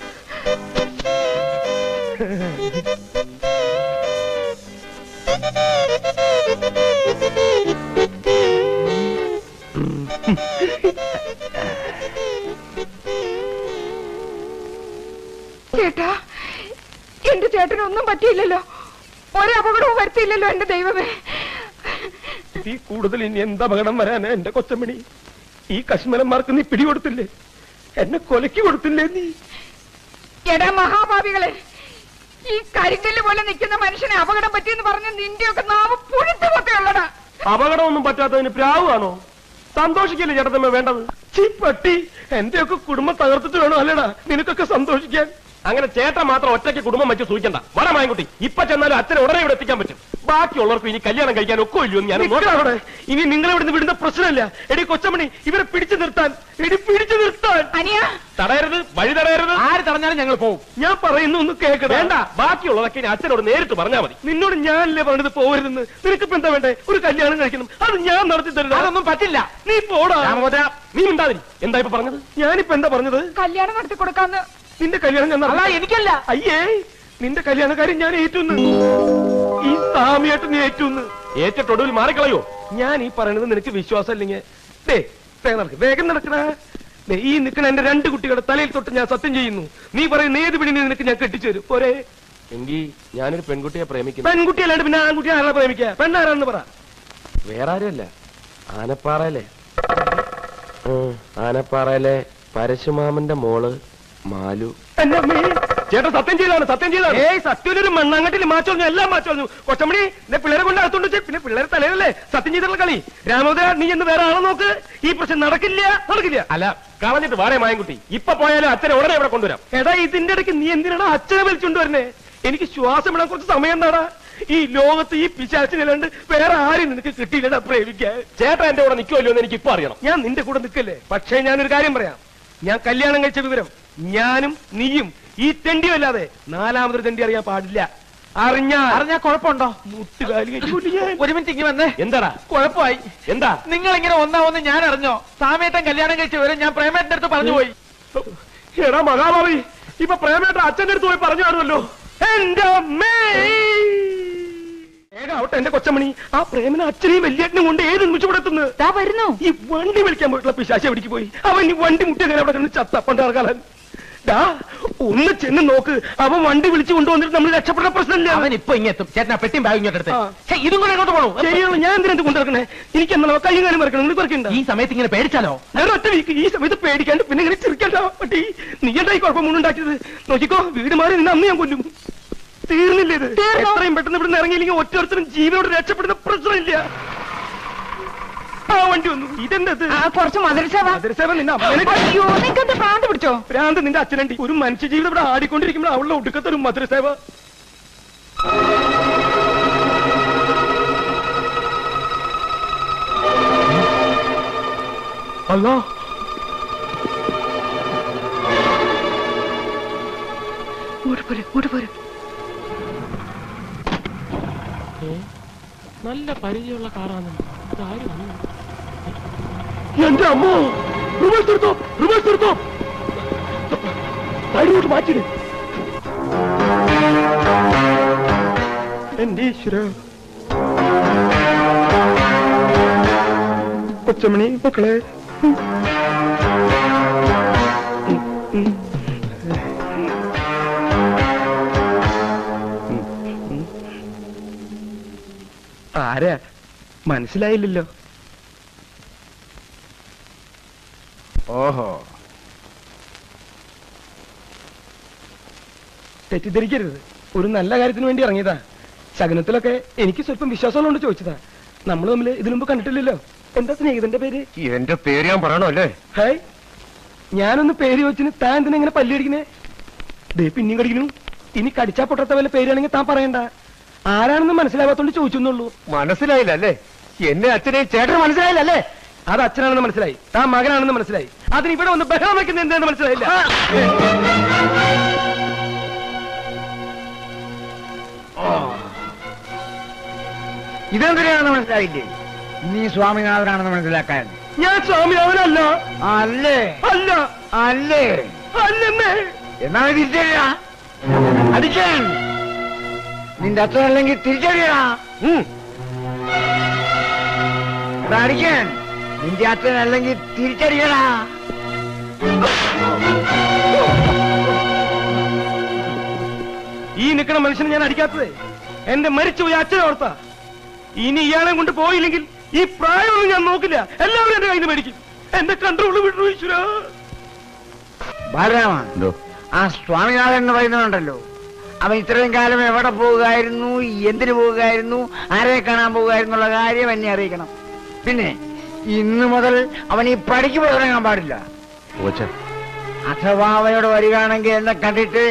ചേട്ടാ, എന്റെ ചേട്ടനൊന്നും പറ്റിയില്ലല്ലോ, ഒരപകടവും വരുത്തിയില്ലല്ലോ എന്റെ ദൈവമേ. ഈ കൂടുതൽ ഇനി എന്താ അപകടം വരാനാ എന്റെ കൊച്ചമണി? ഈ കശ്മലന്മാർക്ക് നീ പിടികൊടുത്തില്ലേ? എന്നെ കൊലക്ക് കൊടുത്തില്ലേ നീ? എടാ മഹാഭാവികളെ, ഈ കരിങ്കല്ല് പോലെ നിൽക്കുന്ന മനുഷ്യനെ അപകടം പറ്റിയെന്ന് പറഞ്ഞ നിന്റെയൊക്കെ നാവ് പുഴുത്തു പൊട്ടയുള്ളടാ. അപകടമൊന്നും പറ്റാത്തതിന് പ്രാവാണോ? സന്തോഷിക്കല്ലേ ചേട്ടത്തമ്മ വേണ്ടത്? ചീപ്പട്ടി, എന്റെയൊക്കെ കുടുംബം തകർത്തിട്ട് വേണോ അല്ലേടാ നിനക്കൊക്കെ സന്തോഷിക്കാൻ? അങ്ങനെ ചേട്ടൻ മാത്രം ഒറ്റയ്ക്ക് കുടുംബം വെച്ച് സൂക്ഷിക്കണ്ട. വരമായൻകുട്ടി, ഇപ്പൊ ചെന്നാലും അച്ഛനെ ഉടനെ ഇവിടെ എത്തിക്കാൻ പറ്റും. ബാക്കിയുള്ളവർക്ക് ഇനി കല്യാണം കഴിക്കാൻ ഒക്കെ ഇല്ലയോ? ഞാൻ നോക്കാവിടെ. ഇനി നിങ്ങളെ ഇവിടുന്ന് വിടുന്ന പ്രശ്നമില്ല. എടി കൊച്ചമണി, ഇവരെ പിടിച്ചു നിർത്താൻ, പിടിച്ചു നിർത്താൻ. തടയരുത്, വഴി തടയരുത്. ആര് തടഞ്ഞാലും ഞങ്ങൾ പോകും. ഞാൻ പറയുന്നു ഒന്ന് കേൾക്കണം. വേണ്ട, ബാക്കിയുള്ളതൊക്കെ ഇനി അച്ഛനോട് നേരിട്ട് പറഞ്ഞാൽ മതി. നിന്നോട് ഞാനല്ലേ പറഞ്ഞത് പോകരുതെന്ന്. നിനക്കിപ്പോ എന്താ വേണ്ടേ? ഒരു കല്യാണം കഴിക്കണം, അത് ഞാൻ നടത്തി തരുന്നു. അതൊന്നും പറ്റില്ല. നീ പോടാ. നീ ഉണ്ടാതിരി. എന്താ ഇപ്പൊ പറഞ്ഞത്? ഞാനിപ്പോ എന്താ പറഞ്ഞത്? കല്യാണം നടത്തി കൊടുക്കാന്ന്. നിന്റെ കല്യാണം ഞാൻ അല്ല, എനിക്കല്ല. അയ്യേ, നിന്റെ കല്യാണക്കാരി ഞാൻ ഏറ്റുന്ന്. ഈ സാമിയായിട്ട് നീ ഏറ്റുന്ന്. ഏറ്റിട്ടൊടുവിൽ മാറിക്കളയോ? ഞാൻ ഈ പറയണത് നിനക്ക് വിശ്വാസം ഇല്ലെങ്കിൽ വേഗം നടക്കണ. ഈ നിൽക്കണ എന്റെ രണ്ട് കുട്ടികളുടെ തലയിൽ തൊട്ട് ഞാൻ സത്യം ചെയ്യുന്നു. നീ പറയുന്ന ഏത് പിടി നിനക്ക് ഞാൻ കെട്ടിച്ചു തരും. പോരെ? എങ്കിൽ ഞാനൊരു പെൺകുട്ടിയെ പ്രേമിക്കുന്നു. പെൺകുട്ടിയല്ലാണ്ട് പിന്നെ ആൺകുട്ടിയെ ആരാ പ്രേമിക്കുക? പെണ്ണാരാന്ന് പറ. വേറെ ആരുമല്ല, ആനപ്പാറയിലെ പരശുമാമന്റെ മോള് മാലു. ചേട്ടാ സത്യം ചെയ്താണ്, സത്യം ചെയ്താണ്. സത്യൊരു മണ്ണാങ്കട്ടിൽ മാച്ചോളഞ്ഞു, എല്ലാം മാച്ചോളഞ്ഞു. കൊച്ചമണി, പിള്ളേരെ കൊണ്ട് അകത്തോണ്ട് വെച്ച് പിന്നെ പിള്ളേരെ തലയിലല്ലേ സത്യം ചെയ്തിട്ടുള്ള കളി. രാമോദര, നീ എന്ന് വേറെ ആളെ നോക്ക്. ഈ പ്രശ്നം നടക്കില്ല. അല്ല, കളഞ്ഞിട്ട് വാടേ മായൻകുട്ടി. ഇപ്പൊ പോയാലും അച്ഛനെ ഉടനെ ഇവിടെ കൊണ്ടുവരാം. എടാ, ഇതിന്റെ ഇടയ്ക്ക് നീ എന്തിനാണ് അച്ഛനെ വലിച്ചുകൊണ്ടുവരുന്നേ? എനിക്ക് ശ്വാസം ഇടാൻ കുറച്ച് സമയം എന്താടാ? ഈ ലോകത്ത് ഈ പിശാചിനല്ലാണ്ട് വേറെ ആരും നിനക്ക് കിട്ടിയില്ലടാ പ്രേമിക്കാൻ. ചേട്ടാ എന്റെ കൂടെ നിൽക്കുമല്ലോ എന്ന് എനിക്ക് ഇപ്പൊ അറിയണം. ഞാൻ നിന്റെ കൂടെ നിൽക്കല്ലേ. പക്ഷേ ഞാനൊരു കാര്യം പറയാം. ഞാൻ കല്യാണം കഴിച്ച വിവരം ഞാനും നീയും ഈ തെണ്ടിയും അല്ലാതെ നാലാമതൊരു തെണ്ടി അറിയാൻ പാടില്ല. അറിഞ്ഞാ കുഴപ്പമുണ്ടോ? മുട്ടുകാലി ഒരു മിനിറ്റ് ഇങ്ങനെ വന്നേ. എന്താടാ കുഴപ്പമായി? എന്താ? നിങ്ങൾ ഇങ്ങനെ ഒന്നാവെന്ന് ഞാൻ അറിഞ്ഞോ? സാമേട്ടൻ കല്യാണം കഴിച്ച വിവരം ഞാൻ പ്രേമേട്ടന്റെ അടുത്ത് പറഞ്ഞു പോയി. എടാ മഹാഭാവി, ഇപ്പൊ പ്രേമേട്ടൻ അച്ഛന്റെ അടുത്ത് പോയി പറഞ്ഞു കാണുമല്ലോ. എന്റെ അമ്മേ, വേഗാവട്ടെ എന്റെ കൊച്ചമണി. ആ പ്രേമന അച്ഛനെയും വലിയേട്ടനും കൊണ്ട് ഏത് നിമിഷം ഇവിടെ എത്തുന്നു. വരുന്നു. ഈ വണ്ടി വിളിക്കാൻ പോയിട്ടുള്ള പിശാചി എവിടേക്ക് പോയി? അവൻ ഈ വണ്ടി മുട്ടിയ അവിടെ കിടന്ന് ചത്തപ്പണ്ടാകാൻ. ഒന്ന് ചെന്ന് നോക്ക്. അവൻ വണ്ടി വിളിച്ചു കൊണ്ടുവന്നിട്ട് നമ്മൾ രക്ഷപ്പെട്ട പ്രശ്നമില്ല. അവൻ ഇപ്പൊ ഇങ്ങെത്തും. ചേട്ടനാ പെട്ടിയും ബാഗ് ഇങ്ങോട്ടെടുത്ത്. ഇതും കൂടെ എങ്ങോട്ട് പോകണു? ശരിയാണ്, ഞാൻ എന്തിനാ കൊണ്ടിറക്കണേ? എനിക്ക് എന്നാ കയ്യും മറക്കണം. നിങ്ങൾ പറക്കണ്ട. ഈ സമയത്ത് ഇങ്ങനെ പേടിച്ചാലോ? ഞാൻ ഒറ്റ വീക്ക് ഈ സമയത്ത് പേടിക്കാണ്ട് പിന്നെ ഇങ്ങനെ ചിരിക്കണ്ട. പട്ടി, നീ എന്തായി കുഴപ്പം മുന്നുണ്ടാക്കിയത്? നോക്കിക്കോ, വീട് മാറി നിന്ന് അന്ന് ഞാൻ കൊല്ലും. തീർന്നില്ല ഇത്. എത്രയും പെട്ടെന്ന് ഇവിടെ നിന്ന് ഇറങ്ങിയില്ലെങ്കിൽ ഒറ്റൊരുത്തരും ജീവനോട് രക്ഷപ്പെടുന്ന പ്രശ്നമില്ല. ആ വണ്ടി വന്നു. ഇതെന്തത്? കുറച്ച് മധുരസേവ. നിന്റെ ഭ്രാന്ത് പിടിച്ചോ? ഭ്രാന്ത് നിന്റെ അച്ഛനണ്ടി. ഒരു മനുഷ്യ ജീവിതം ഇവിടെ ആടിക്കൊണ്ടിരിക്കുമ്പോൾ അവളുടെ ഒടുക്കത്തെ ഒരു മധുരസേവ. അല്ലോ, ഒരു നല്ല പരിചയമുള്ള കാറാണ്. എന്റെ അമ്മോ, റിവേഴ്സ് എടുത്തോ സൈഡിലോട്ട് മാറ്റിട്. എന്റെ ഈശ്വര, കൊച്ചമണി മക്കളെ, ആരാ മനസ്സിലായില്ലല്ലോ. ഓഹോ, തെറ്റിദ്ധരിക്കരുത്, ഒരു നല്ല കാര്യത്തിന് വേണ്ടി ഇറങ്ങിയതാ. ശകനത്തിലൊക്കെ എനിക്ക് സ്വല്പം വിശ്വാസമുള്ളതുകൊണ്ട് ചോദിച്ചതാ. നമ്മൾ തമ്മിൽ ഇതിനു മുമ്പ് കണ്ടിട്ടില്ലല്ലോ. എന്താ സ്നേഹിതന്റെ പേര്? എന്റെ പേര് ഞാൻ പറയണോ അല്ലേ? ഹായ്, ഞാനൊന്ന് പേര് ചോദിച്ചിന് താൻ എന്തിനാ ഇങ്ങനെ പല്ലടിക്കുന്നേ? ദേ പിന്നെയും കടിക്കുന്നു. ഇനി കടിച്ചാ പൊട്ടത്ത വല്ല പേരാണെങ്കിൽ താൻ പറയണ്ട. ആരാണെന്ന് മനസ്സിലാവാത്തോണ്ട് ചോദിച്ചെന്നുള്ളൂ. മനസ്സിലായില്ല അല്ലേ? എന്നെ അച്ഛനെ ചേട്ടന് മനസ്സിലായില്ല അല്ലേ? അത് അച്ഛനാണെന്ന് മനസ്സിലായി, താൻ മകനാണെന്ന് മനസ്സിലായി. അതിന് ഇവിടെ വന്ന് ബഹളം വയ്ക്കുന്നത് എന്താണെന്ന് മനസ്സിലായില്ല. ഇതെന്തിനാണെന്ന് മനസ്സിലായില്ലേ? നീ സ്വാമിനാഥനാണെന്ന് മനസ്സിലാക്കാൻ. ഞാൻ സ്വാമിനാഥനല്ല. അല്ലേ? അല്ല. അല്ലേ? അല്ലെന്നേ. എന്നാ തിരിച്ചറിയാ അടിക്കാൻ. നിന്റെ അച്ഛനല്ലെങ്കിൽ തിരിച്ചറിയാ അടിക്കാൻ. നിന്റെ അച്ഛനല്ലെങ്കിൽ തിരിച്ചറിയടാ. ഈ നിൽക്കണ മനുഷ്യനെ ഞാൻ അടിക്കാത്തത് എന്റെ മരിച്ചുപോയ അച്ഛനെ ഓർത്താ. ഇനി ഇയാളെ കൊണ്ട് പോയില്ലെങ്കിൽ ഈ പ്രായമൊന്നും ഞാൻ നോക്കില്ല. എല്ലാവരും എന്റെ കയ്യിൽ നിന്ന് മേടിക്കും. എന്റെ കൺട്രോള് വിട്ടു ഈശ്വരാ. ബാലരാമ, ആ സ്വാമിനാഥൻ എന്ന് പറയുന്നതുണ്ടല്ലോ, അവൻ ഇത്രയും കാലം എവിടെ പോവുകയായിരുന്നു, എന്തിനു പോവുകയായിരുന്നു, ആരെ കാണാൻ പോവുകയായിരുന്നുള്ള കാര്യം എന്നെ അറിയിക്കണം. പിന്നെ ഇന്നു മുതൽ അവൻ ഈ പടിക്ക് തുടങ്ങാൻ പാടില്ല. അഥവാ അവയോട് വരികയാണെങ്കിൽ എന്നെ കണ്ടിട്ട്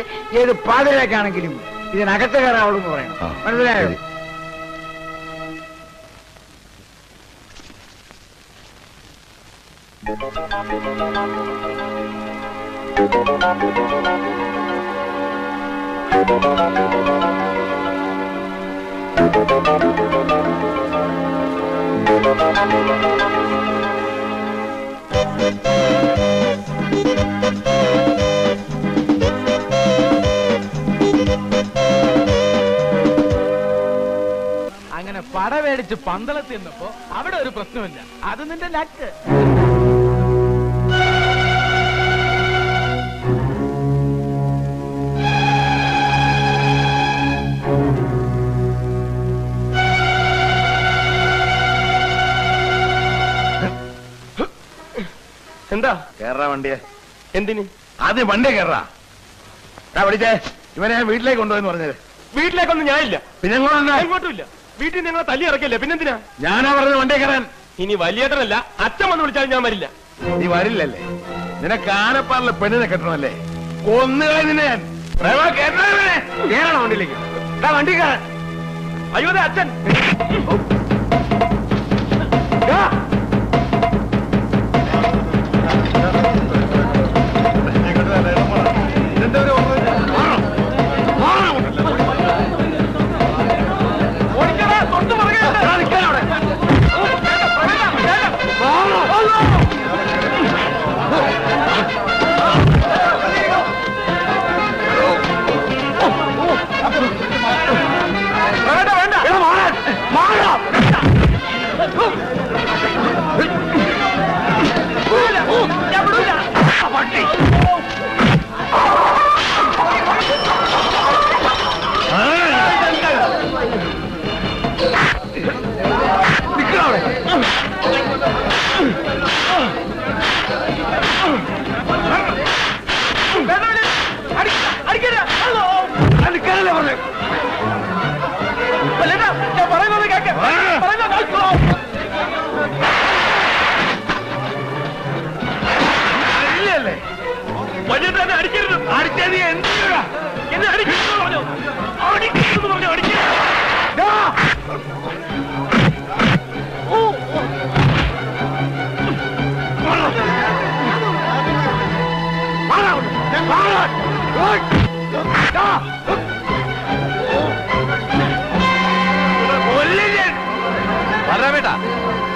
ഏത് പാതിരേക്കാണെങ്കിലും ഇതിനകത്ത് കയറാവുള്ളൂ എന്ന് പറയണം. മനസ്സിലായോ? അങ്ങനെ പട മേടിച്ച് പന്തളത്ത് നിന്നപ്പോ അവിടെ ഒരു പ്രശ്നമില്ല. അത് നിന്റെ ലക്ക്. എന്താ കേറാ വണ്ടിയെ? എന്തിന്? ആദ്യം വണ്ടിയെ കേറാ. വിളിച്ചേ, ഇവനെ വീട്ടിലേക്ക് കൊണ്ടുപോയെന്ന് പറഞ്ഞത്. വീട്ടിലേക്കൊന്നും ഞാനില്ല. പിന്നെ എങ്ങോട്ടും ഇല്ല. വീട്ടിൽ ഞങ്ങളെ തല്ലി ഇറക്കില്ല. പിന്നെന്തിനാ? ഞാനാ പറഞ്ഞത് വണ്ടിയെ കയറാൻ. ഇനി വലിയേട്ടനല്ല, അച്ഛൻ വന്ന് വിളിച്ചാലും ഞാൻ വരില്ല. നീ വരില്ലല്ലേ? നിനക്ക് ആനപ്പാറിലെ പെണ്ണിനെ കെട്ടണമല്ലേ? കൊന്നുകളെ നിന്നെ ഞാൻ. കേറണം വണ്ടിയിലേക്ക്. വണ്ടി കയറാൻ. അയ്യോ അച്ഛൻ.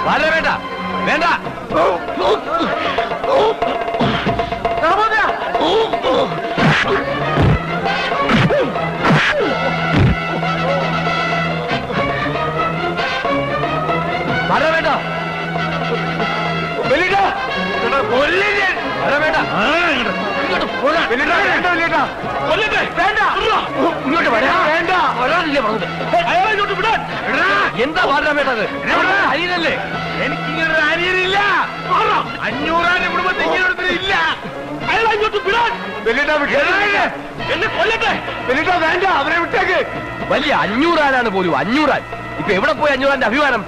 വേണ്ട വേണ്ട വേണ്ട എന്താ പാടാൻ വേണ്ടത്? അനിയനല്ലേ? എനിക്കിങ്ങനൊരു അനിയനില്ല. 500 കുടുംബത്തിൽ ഇങ്ങനെ ഇല്ല. അയാളെ ഇങ്ങോട്ട് വിടാൻ എന്നെ കൊല്ലട്ടെ. വേണ്ട, അവരെ വിട്ടേക്ക്. വലിയ 500 പോലും 500. ഇപ്പൊ എവിടെ പോയി 500 അഭിമാനം?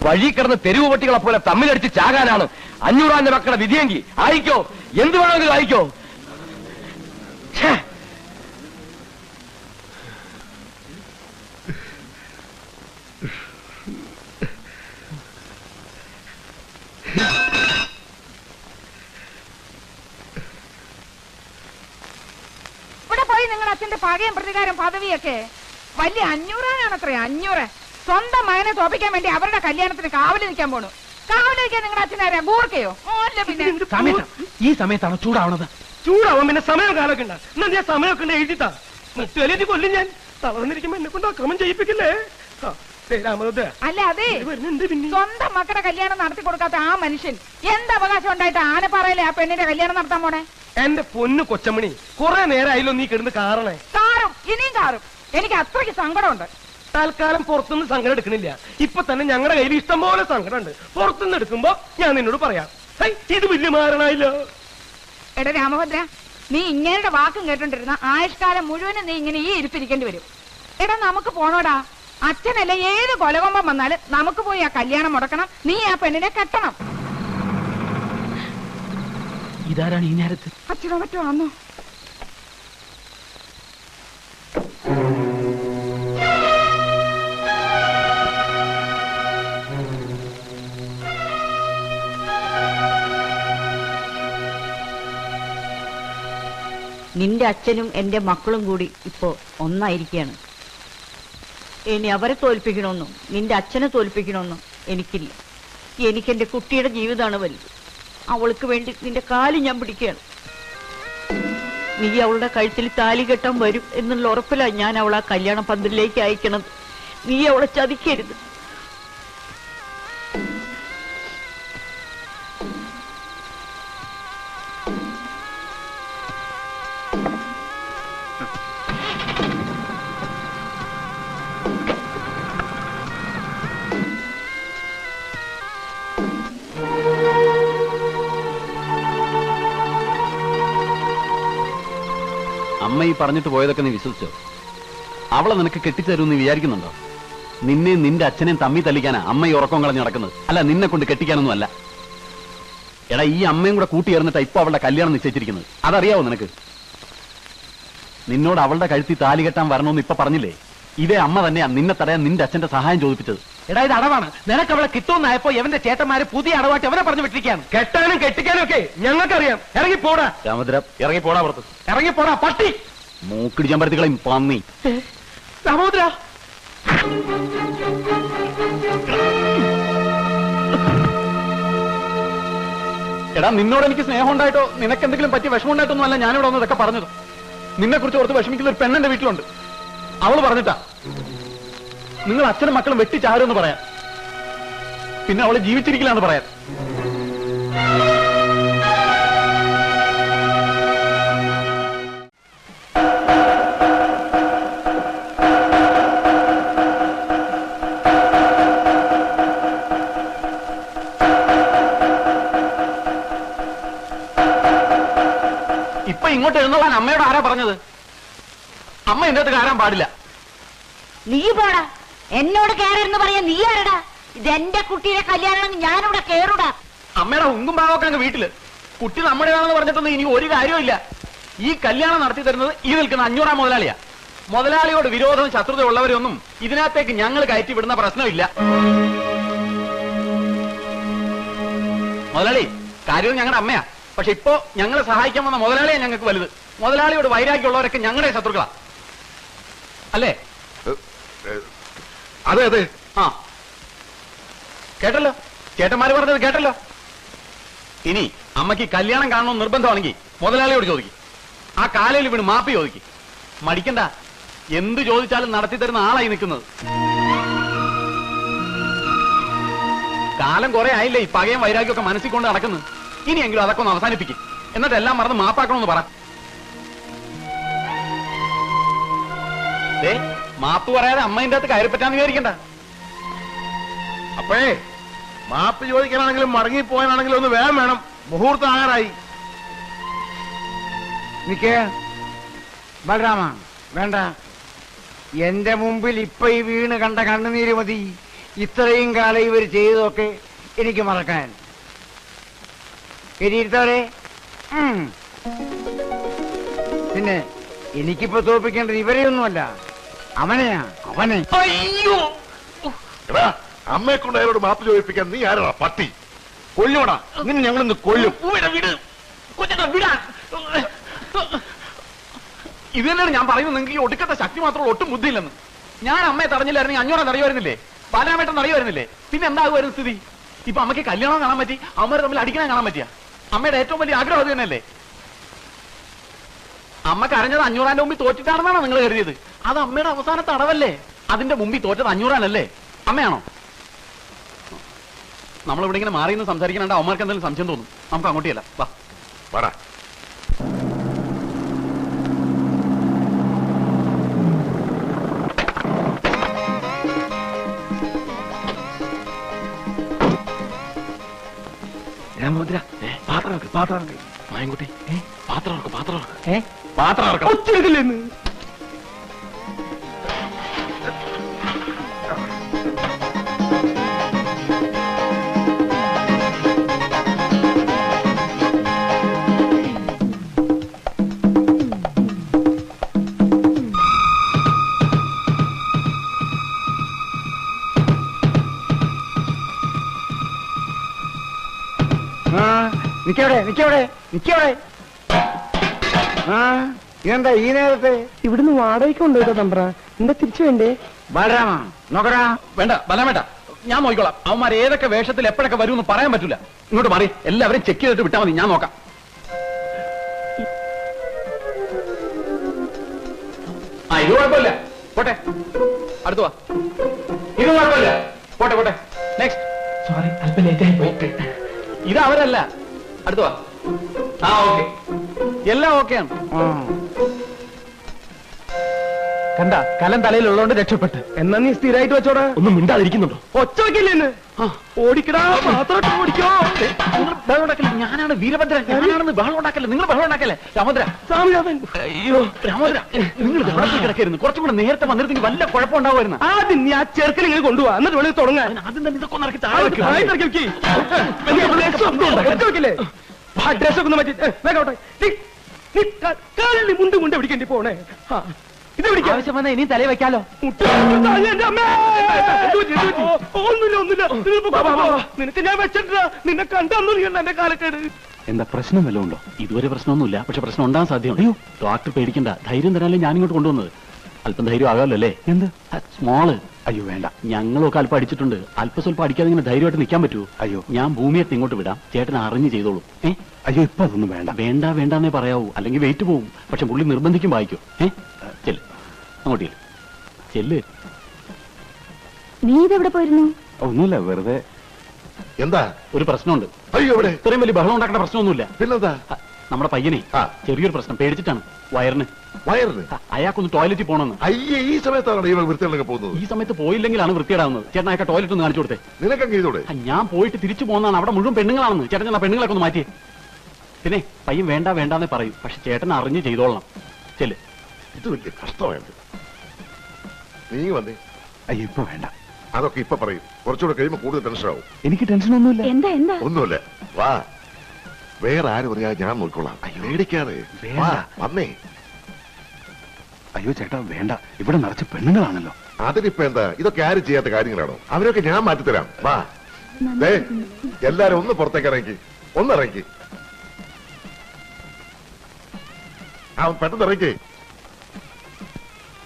വഴി കിടന്ന് തെരുവ് പട്ടികളെ പോലെ തമ്മിലടിച്ച് ചാകാനാണ് 500 മക്കളുടെ വിധിയെങ്കിൽ ആയിക്കോ, എന്ത് വേണമെങ്കിലും ആയിക്കോ. ഇവിടെ പോയി നിങ്ങൾ അച്ഛന്റെ പകയും പ്രതികാരം പദവിയൊക്കെ വലിയ 500 500. സ്വന്തം മകനെ തോപ്പിക്കാൻ വേണ്ടി അവരുടെ കല്യാണത്തിന് കാവല് നിൽക്കാൻ പോണു. കാവല് നിൽക്കാൻ നിങ്ങളുടെ അച്ഛനാരാ? ഗൂർക്കയോ? ഓല്ല പിന്നെ. ഈ സമയത്താണ് ചൂടാവണത്. ചൂടാവാൻ പിന്നെ സമയം കാലൊക്കെ ഉണ്ട്. എന്നാ ഞാൻ സമയമൊക്കെ ഉണ്ട് എഴുതിത്താ. മറ്റു കൊല്ലും ഞാൻ. തളർന്നിരിക്കുമ്പോ എന്നെ കൊണ്ട് അക്രമം ചെയ്യിപ്പിക്കില്ലേ? അല്ല അതെ, സ്വന്തം മക്കളുടെ കല്യാണം നടത്തി കൊടുക്കാത്ത ആ മനുഷ്യൻ എന്ത് അവകാശം ഉണ്ടായിട്ട് ആനപ്പാറയിലെ ആ പെണ്ണിന്റെ കല്യാണം നടത്താൻ പോണേ? എന്റെ പൊന്നു കൊച്ചമണി, കുറെ നേരമായില്ലോ നീ കിടന്ന് കാറണേ. കാറും ഇനിയും കാറും. എനിക്ക് അത്രയ്ക്ക് സങ്കടമുണ്ട്. തൽക്കാലം പുറത്തുനിന്ന് സങ്കടം എടുക്കണില്ല. ഇപ്പൊ തന്നെ ഞങ്ങളുടെ കയ്യിൽ ഇഷ്ടം പോലെ സങ്കടം ഉണ്ട്. പുറത്തുനിന്ന് എടുക്കുമ്പോ ഞാൻ നിന്നോട് പറയാം. ഇത് വലിയ മാരണായില്ലോ. എടാ രാമഭദ്ര, നീ ഇങ്ങനെയുടെ വാക്കും കേട്ടോണ്ടിരുന്ന ആയുഷ്കാലം മുഴുവനും നീ ഇങ്ങനെ ഈ ഇരിപ്പിരിക്കേണ്ടി വരും. എടാ നമുക്ക് പോണോടാ. അച്ഛനല്ല ഏത് കൊലകൊമ്പം വന്നാലും നമുക്ക് പോയി ആ കല്യാണം മുടക്കണം. നീ ആ പെണ്ണിനെ കെട്ടണം. ഇതാരാണ് ഈ നേരത്ത്? അച്ഛനോ മറ്റോ ആന്നോ? നിന്റെ അച്ഛനും എന്റെ മക്കളും കൂടി ഇപ്പോ ഒന്നായിരിക്കുകയാണ്. ഇനി അവരെ തോൽപ്പിക്കണമെന്നും നിന്റെ അച്ഛനെ തോൽപ്പിക്കണമെന്നും എനിക്കില്ല. എനിക്കെന്റെ കുട്ടിയുടെ ജീവിതമാണ് വലുത്. അവൾക്ക് വേണ്ടി നിന്റെ കാല് ഞാൻ പിടിക്കുകയാണ്. നീ അവളുടെ കഴുത്തിൽ താലി കെട്ടാൻ വരും എന്നുള്ള ഉറപ്പിലാണ് ഞാൻ അവളെ ആ കല്യാണ പന്തലിലേക്ക് അയക്കണത്. നീ അവളെ ചതിക്കരുത്. അമ്മ ഈ പറഞ്ഞിട്ട് പോയതൊക്കെ നീ വിശ്വസിച്ചോ? അവളെ നിനക്ക് കെട്ടിച്ചേരും നീ വിചാരിക്കുന്നുണ്ടോ? നിന്നെ നിന്റെ അച്ഛനെയും തമ്മി തല്ലിക്കാനാ അമ്മ ഈ ഉറക്കം കളഞ്ഞ് നടക്കുന്നത്. അല്ല, നിന്നെ കൊണ്ട് കെട്ടിക്കാനൊന്നും അല്ല. എടാ, ഈ അമ്മയും കൂടെ കൂട്ടി ചേർന്നിട്ടാ ഇപ്പൊ അവളുടെ കല്യാണം നിശ്ചയിച്ചിരിക്കുന്നത്. അതറിയാവോ നിനക്ക്? നിന്നോട് അവളുടെ കഴുത്തി താലി കെട്ടാൻ വരണമെന്ന് ഇപ്പൊ പറഞ്ഞില്ലേ? ഇതേ അമ്മ തന്നെയാ നിന്നെ തടയാൻ നിന്റെ അച്ഛന്റെ സഹായം ചോദിപ്പിച്ചത്. എടാ, ഇത് അടവാണ്. നിനക്ക് അവളെ കിട്ടുമെന്നായപ്പോ എവന്റെ ചേട്ടന്മാര് പുതിയ അടവായിട്ട് അവനെ പറഞ്ഞു വിട്ടിരിക്കുകയാണ്. കെട്ടാനും കെട്ടിക്കാനും ഒക്കെ ഞങ്ങൾക്കറിയാം. ഇറങ്ങിപ്പോടാ രാമദ്ര, ഇറങ്ങിപ്പോടാ പുറത്ത്. ഇറങ്ങിപ്പോടാ പട്ടി. മൂക്കിടിച്ചാൻ പരത്തികളെയും പന്നി. രാമോദ്ര, എടാ, നിന്നോട് എനിക്ക് സ്നേഹം ഉണ്ടായിട്ടോ നിനക്ക് എന്തെങ്കിലും പറ്റിയ വിഷമം ഉണ്ടായിട്ടൊന്നും അല്ല ഞാനിവിടെ വന്ന് ഇതൊക്കെ പറഞ്ഞത്. നിന്നെ കുറിച്ച് ഓർത്ത് വിഷമിക്കുന്ന ഒരു പെണ്ണെന്റെ വീട്ടിലുണ്ട്. അവള് പറഞ്ഞിട്ടാ നിങ്ങൾ അച്ഛനും മക്കളും വെട്ടിച്ചാരുമെന്ന് പറയാം. പിന്നെ അവള് ജീവിച്ചിരിക്കില്ലാന്ന് പറയാം. ഇപ്പൊ ഇങ്ങോട്ട് എഴുന്നള്ളാൻ അമ്മയോട് ആരാ പറഞ്ഞത്? അമ്മ എന്റെ അടുത്ത് കയറാൻ പാടില്ല. നീ പോടാ. എന്നോട് കയറെന്ന് പറയാ നീ ആരടാ? ഇതെന്റെ കുട്ടിയുടെ കല്യാണം, ഞാനിവിടെ കയറൂടാ. അമ്മയുടെ ഉങ്കും ഭാഗമൊക്കെ അങ്ങ് വീട്ടില്. കുട്ടി നമ്മുടേതാണെന്ന് പറഞ്ഞിട്ടൊന്നും ഇനി ഒരു കാര്യമില്ല. ഈ കല്യാണം നടത്തി തരുന്നത് ഈ നിൽക്കുന്ന 500 മുതലാളിയാ. മുതലാളിയോട് വിരോധം ശത്രുത ഉള്ളവരൊന്നും ഇതിനകത്തേക്ക് ഞങ്ങൾ കയറ്റി വിടുന്ന പ്രശ്നമില്ല. മുതലാളി, കാര്യം ഞങ്ങളുടെ അമ്മയാ. പക്ഷെ ഇപ്പോ ഞങ്ങളെ സഹായിക്കാൻ വന്ന മുതലാളിയെ ഞങ്ങൾക്ക് വലുത്. മുതലാളിയോട് വൈരാഗ്യമുള്ളവരൊക്കെ ഞങ്ങളുടെ ശത്രുക്കളാ അല്ലേ? അതെ അതെ. ആ കേട്ടല്ലോ, ചേട്ടന്മാര് പറഞ്ഞത് കേട്ടല്ലോ. ഇനി അമ്മയ്ക്ക് കല്യാണം കാണണമെന്ന് നിർബന്ധമാണെങ്കിൽ മുതലാളിയോട് ചോദിക്കും. ആ കാലയിൽ വീണ് മാപ്പി ചോദിക്കും. മടിക്കണ്ട, എന്ത് ചോദിച്ചാലും നടത്തി തരുന്ന ആളായി നിൽക്കുന്നത്. കാലം കുറെ ആയില്ലേ ഈ പകയും വൈരാഗ്യമൊക്കെ മനസ്സിൽ കൊണ്ട് നടക്കുന്നു. ഇനിയെങ്കിലും അതൊക്കെ ഒന്ന് അവസാനിപ്പിക്കും. എന്നിട്ട് എല്ലാം മറന്ന് മാപ്പാക്കണമെന്ന് പറ. മാപ്പ് പറയാതെ അമ്മേന്റെ അകത്ത് കയറിപ്പറ്റാന്ന് വിചാരിക്കണ്ട. അപ്പോഴേ മാപ്പ് ചോദിക്കാനാണെങ്കിലും മടങ്ങിപ്പോയാനാണെങ്കിലും ഒന്ന് വേഗം വേണം. മുഹൂർത്തം ആകാറായി. നിക്കേ ബലരാമ, വേണ്ട. എന്റെ മുമ്പിൽ ഇപ്പൊ ഈ വീണ് കണ്ട കണ്ണുനീര് മതി ഇത്രയും കാലം ഇവർ ചെയ്തതൊക്കെ എനിക്ക് മറക്കാൻ. എരിയിരുത്തവരെ. പിന്നെ എനിക്കിപ്പോ തോൽപ്പിക്കേണ്ടത് ഇവരെയൊന്നുമല്ല, അവനെയാ, അവനെ. അയ്യോ, അമ്മയെ കൊണ്ട് അയാളോട് മാപ്പ് ചോദിപ്പിക്കാൻ നീ ആരാ? പട്ടി കൊല്ലുവാടാ നിന്നെ ഞങ്ങളൊന്ന് കൊല്ലും. ഇത് തന്നെയാണ് ഞാൻ പറയുന്നത്. നിങ്ങൾക്ക് ഈ ഒടുക്കത്തെ ശക്തി മാത്രമേ ഒട്ടും ബുദ്ധിയില്ലെന്ന്. ഞാൻ അമ്മയെ തടഞ്ഞില്ലായിരുന്നെങ്കിൽ 500 അറിയുമായിരുന്നില്ലേ, ബാലാമേട്ടൻ അറിയുമായിരുന്നില്ലേ? പിന്നെ എന്താകുമായിരുന്നു സ്ഥിതി? ഇപ്പൊ അമ്മയ്ക്ക് കല്യാണം കാണാൻ പറ്റി, അമ്മ തമ്മിൽ അടിക്കണം കാണാൻ പറ്റിയ? അമ്മയുടെ ഏറ്റവും വലിയ ആഗ്രഹം അത് തന്നെയല്ലേ? അമ്മ കരഞ്ഞത് 500 മുമ്പിൽ തോറ്റിട്ടാണെന്നാണോ നിങ്ങൾ കരുതിയത്? അത് അമ്മയുടെ അവസാനത്തെ അടവല്ലേ? അതിന്റെ മുമ്പിൽ തോറ്റത് 500 അമ്മയാണോ? നമ്മളിവിടെ ഇങ്ങനെ മാറി നിന്ന് സംസാരിക്കാനാണ്ട് അവന്മാർക്ക് എന്തെങ്കിലും സംശയം തോന്നും. നമുക്ക് അങ്ങോട്ടേയല്ല, വാ പറ. രാമഭദ്ര, പാത്രം മായൻകുട്ടി, പാത്രം ഒച്ചെടുക്കില്ലെന്ന്. നിക്കവിടെ. ഇതെന്താ ഈ നേരത്തെ? ഇവിടുന്ന് വാടകയ്ക്ക് കൊണ്ടുപോയിട്ടോ തമ്പ്ര. എന്താ തിരിച്ചു വേണ്ടേ? ബലരാമ നോക്കടാ. വേണ്ട ബലമേട്ട, ഞാൻ നോക്കിക്കോളാം. അവന്മാർ ഏതൊക്കെ വേഷത്തിൽ എപ്പോഴൊക്കെ വരുമെന്ന് പറയാൻ പറ്റൂല. ഇങ്ങോട്ട് മാറി, എല്ലാവരും ചെക്ക് ചെയ്തിട്ട് വിട്ടാൽ മതി, ഞാൻ നോക്കാം. ആ ഇത് കുഴപ്പമില്ല, പോട്ടെ. അടുത്ത് വാ. ഇത് കുഴപ്പമില്ല, പോട്ടെ. നെക്സ്റ്റ്. സോറി, അല്പം ലേറ്റായി പോയിട്ട്. ഇത് അവരല്ല, അടുത്ത് വാ. ആ ഓക്കെ, എല്ലാം ഓക്കെയാണ്. കണ്ട, കലം തലയിലുള്ളതുകൊണ്ട് രക്ഷപ്പെട്ട്. എന്നാ നീ സ്ഥിരമായിട്ട് വെച്ചോടാ. ഒന്നും മിണ്ടാതിരിക്കുന്നുണ്ടോ? ഒച്ച വയ്ക്കില്ലേന്ന്. ഓടിക്കടാ, പാത്രം ഓടിക്കോ. നിങ്ങൾ ബഹളം ഉണ്ടാക്കല്ലേ? ഞാനാണ് വീരഭദ്രൻ, ഞാനാണെന്ന് ബഹളം ഉണ്ടാക്കല്ലേ? നിങ്ങൾ ബഹളം ഉണ്ടാക്കല്ലേ? രാമോദ്ര, അയ്യോ രാമോദ്ര, നിങ്ങൾ ബഹളത്തിൽ കിടക്കായിരുന്നു. കുറച്ചും കൂടെ നേരത്തെ വന്നിരുന്നെങ്കിൽ വല്ല കുഴപ്പമുണ്ടാവുമായിരുന്നു. ആദ്യം നീ ആ ചെറുക്കൽ ഇങ്ങനെ കൊണ്ടുപോവാ, എന്നിട്ട് വേണമെങ്കിൽ തുടങ്ങാൻ. ആദ്യം തന്നെ ഇതൊക്കെ ഒന്ന് ഇറക്കി താഴെ വെക്ക്. ഡ്രസ് ഒക്കെ മാറ്റി വേഗോട്ടെ. നീ മുണ്ട് പിടിക്കേണ്ടി പോണേ. ഇത് പിടിക്കാം. ആവശ്യം വന്നാൽ ഇനിയും തലയിൽ വെക്കാലോ. ഒന്നുമില്ല. നിനക്ക് ഞാൻ വെച്ചിട്ടാ, നിന്നെ കണ്ടു എന്റെ കാലക്കേട്. എന്താ പ്രശ്നം വല്ലതും ഉണ്ടോ? ഇതുവരെ പ്രശ്നമൊന്നുമില്ല, പക്ഷെ പ്രശ്നം ഉണ്ടാകാൻ സാധ്യത. അയ്യോ ഡോക്ടർ പേടിക്കണ്ട, ധൈര്യം തരാനല്ലേ ഞാൻ ഇങ്ങോട്ട് കൊണ്ടുവന്നത്. അല്പം ധൈര്യം ആകാമല്ലോ അല്ലേ? എന്ത് സ്മോള്? അയ്യോ വേണ്ട, ഞങ്ങളൊക്കെ അല്പം അടിച്ചിട്ടുണ്ട്. അല്പം സ്വല്പം അടിക്കാതെ ഇങ്ങനെ ധൈര്യമായിട്ട് നിൽക്കാൻ പറ്റുമോ? അയ്യോ, ഞാൻ ഭൂമിയെ ഇങ്ങോട്ട് വിടാം, ചേട്ടൻ അറിഞ്ഞ് ചെയ്തോളൂ. അയ്യോ ഇപ്പൊ അതൊന്നും വേണ്ടെന്നേ പറയാവൂ, അല്ലെങ്കിൽ വെയിറ്റ് പോവും. പക്ഷെ പുള്ളി നിർബന്ധിക്കും വായിക്കും. ചെല്ല്, അങ്ങോട്ട് ചെല്ല്. നീ ഇതെവിടെ പോയിരുന്നു? ഒന്നുമില്ല, വെറുതെ. എന്താ? ഒരു പ്രശ്നമുണ്ട്. അയ്യോ ഇവിടെ ഇത്രയും വലിയ ബഹളം ഉണ്ടാക്കേണ്ട പ്രശ്നമൊന്നുമില്ല. പിന്നെന്താ? നമ്മുടെ പയ്യനെ ചെറിയൊരു പ്രശ്നം, പേടിച്ചിട്ടാണ്. വയറിന് അയാൾക്കൊന്ന് ടോയ്ലറ്റിൽ പോകണമെന്ന്. അയ്യേ, ഈ സമയത്താണ് ഇവ വൃത്തിയിലൊക്കെ പോകുന്നത്. ഈ സമയത്ത് പോയില്ലെങ്കിലാണ് വൃത്തിയിടാവുന്നത്. ചേട്ടൻ അയാൾക്ക് ടോയ്ലറ്റ് ഒന്ന് കാണിച്ചു കൊടുത്തേ. നിനക്കങ്ങ് ചെയ്തോടെ? ഞാൻ പോയിട്ട് തിരിച്ചു പോകുന്നതാണ്, അവിടെ മുഴുവൻ പെണ്ണുങ്ങളാണെന്ന്. ചേട്ടൻ ഞാൻ പെണ്ണുങ്ങളൊക്കെ ഒന്ന് മാറ്റിയേ. പിന്നെ പയ്യൻ വേണ്ടാന്നേ പറയൂ, പക്ഷെ ചേട്ടൻ അറിഞ്ഞ് ചെയ്തോളണം. ചെല്ല്. ഇത് വലിയ കഷ്ടമായിട്ട്. നീ വന്നേ. അയ്യോ ഇപ്പൊ വേണ്ട, അതൊക്കെ ഇപ്പൊ പറയും. കുറച്ചുകൂടെ കഴിയുമ്പോൾ കൂടുതൽ ടെൻഷനാവും. എനിക്ക് ടെൻഷനൊന്നുമില്ല. എന്താ ഒന്നുമില്ല, വാ. വേറെ ആര് പറയാ, ഞാൻ നോക്കിക്കോളാം. പേടിക്കാതെ വന്നേ. അയ്യോ ചേട്ടാ വേണ്ട, ഇവിടെ നിറച്ച് പെണ്ണുങ്ങളാണല്ലോ. അതിനിപ്പോ എന്താ? ഇതൊക്കെ ആരും ചെയ്യാത്ത കാര്യങ്ങളാണോ? അവരൊക്കെ ഞാൻ മാറ്റിത്തരാം. വാ. എല്ലാരും ഒന്ന് പുറത്തേക്ക് ഇറങ്ങി, ഒന്നിറങ്ങി. അവൻ പെട്ടെന്ന് ഇറക്കേ.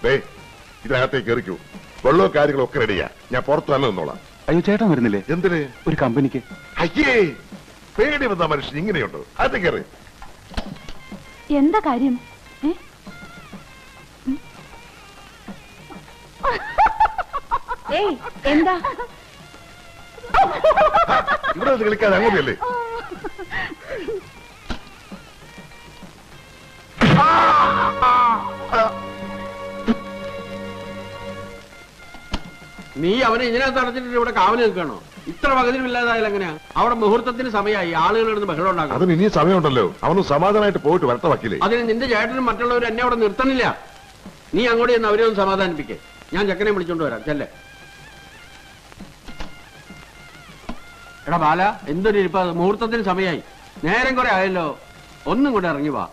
ദേ ഇതിനകത്തേക്ക് കയറിക്കൂ. വെള്ളവും കാര്യങ്ങളും ഒക്കെ റെഡിയാ. ഞാൻ പുറത്ത് തന്നെ നിന്നോളാം. അയ്യോ ചേട്ടൻ വരുന്നില്ലേ? എന്തിന്? ഒരു കമ്പനിക്ക്. അയ്യേ പേടി വന്ന മനുഷ്യൻ ഇങ്ങനെയുണ്ടോ? അത് കയറി. എന്താ കാര്യം? എന്താ ഇവിടെ കളിക്കാതെ അങ്ങനെയല്ലേ? നീ അവനെ ഇതിനകത്ത് അടച്ചിട്ട് ഇവിടെ കാവല് നിൽക്കണോ? ഇത്ര പകലില്ലാതായാലും എങ്ങനെയാ? അവിടെ മുഹൂർത്തത്തിന് സമയമായി, ആളുകൾ ബഹളം ഉണ്ടാകും. അതിന് ഇനിയും സമയമുണ്ടല്ലോ. അവന് സമാധാനമായിട്ട് പോയിട്ട് വരട്ടെ വക്കീലേ. അതിന് നിന്റെ ചേട്ടനും മറ്റുള്ളവരും എന്നെ അവിടെ നിർത്തണില്ല. നീ അങ്ങോട്ട് ചെന്ന് അവരെ ഒന്ന് സമാധാനിപ്പിക്കേ. ഞാൻ ചെക്കനെ വിളിച്ചോണ്ട് വരാം. ചെല്ലേ. എടാ ബാല, എന്തൊരു ഇരിപ്പ, മുഹൂർത്തത്തിന് സമയമായി, നേരം കുറെ ആയല്ലോ. ഒന്നും കൂടെ ഇറങ്ങി വാ.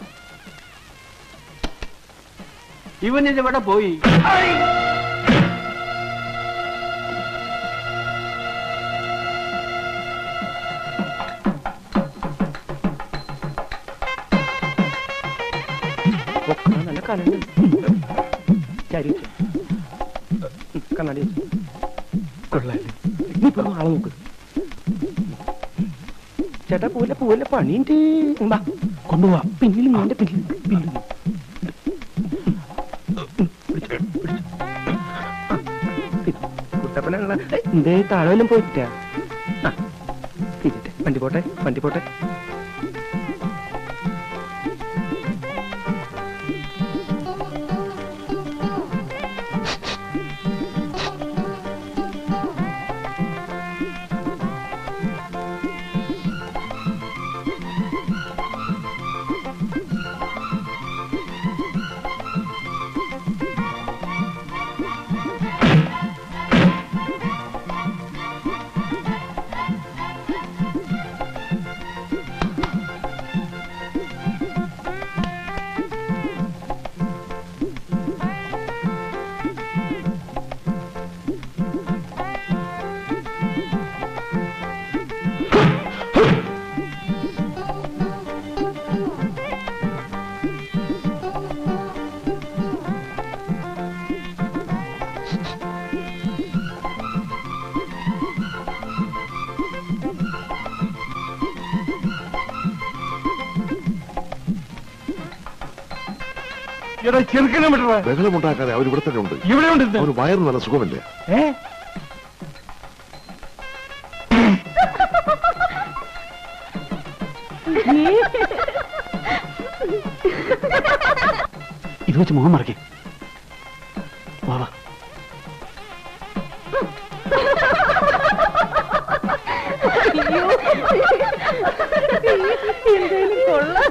ഇവനിതിവിടെ പോയി. നല്ല കണ്ണാടി കണ്ണാടി കൊള്ളാല്ലേ? നീ ഇപ്പൊ ആളെ നോക്ക്. ചേട്ടാ പോലെ പോലെ പണിയുണ്ട്. കൊണ്ടുപോവാ. പിന്നിൽ നീന്റെ പിന്നിൽ കുട്ടപ്പനുള്ള എന്തേ താഴെല്ലാം പോയിട്ടാ. വണ്ടി പോട്ടെ, വണ്ടി പോട്ടെ. ബഹളമുണ്ടാക്കാതെ അവർ ഇവിടെ തന്നെ ഉണ്ട്. ഇവിടെ ഉണ്ട്. അവന് വയറ് നല്ല സുഖമില്ല. ഇത് വെച്ച് മുഖം മറക്കേ. വാ വാ. എന്തായാലും കൊള്ളാം.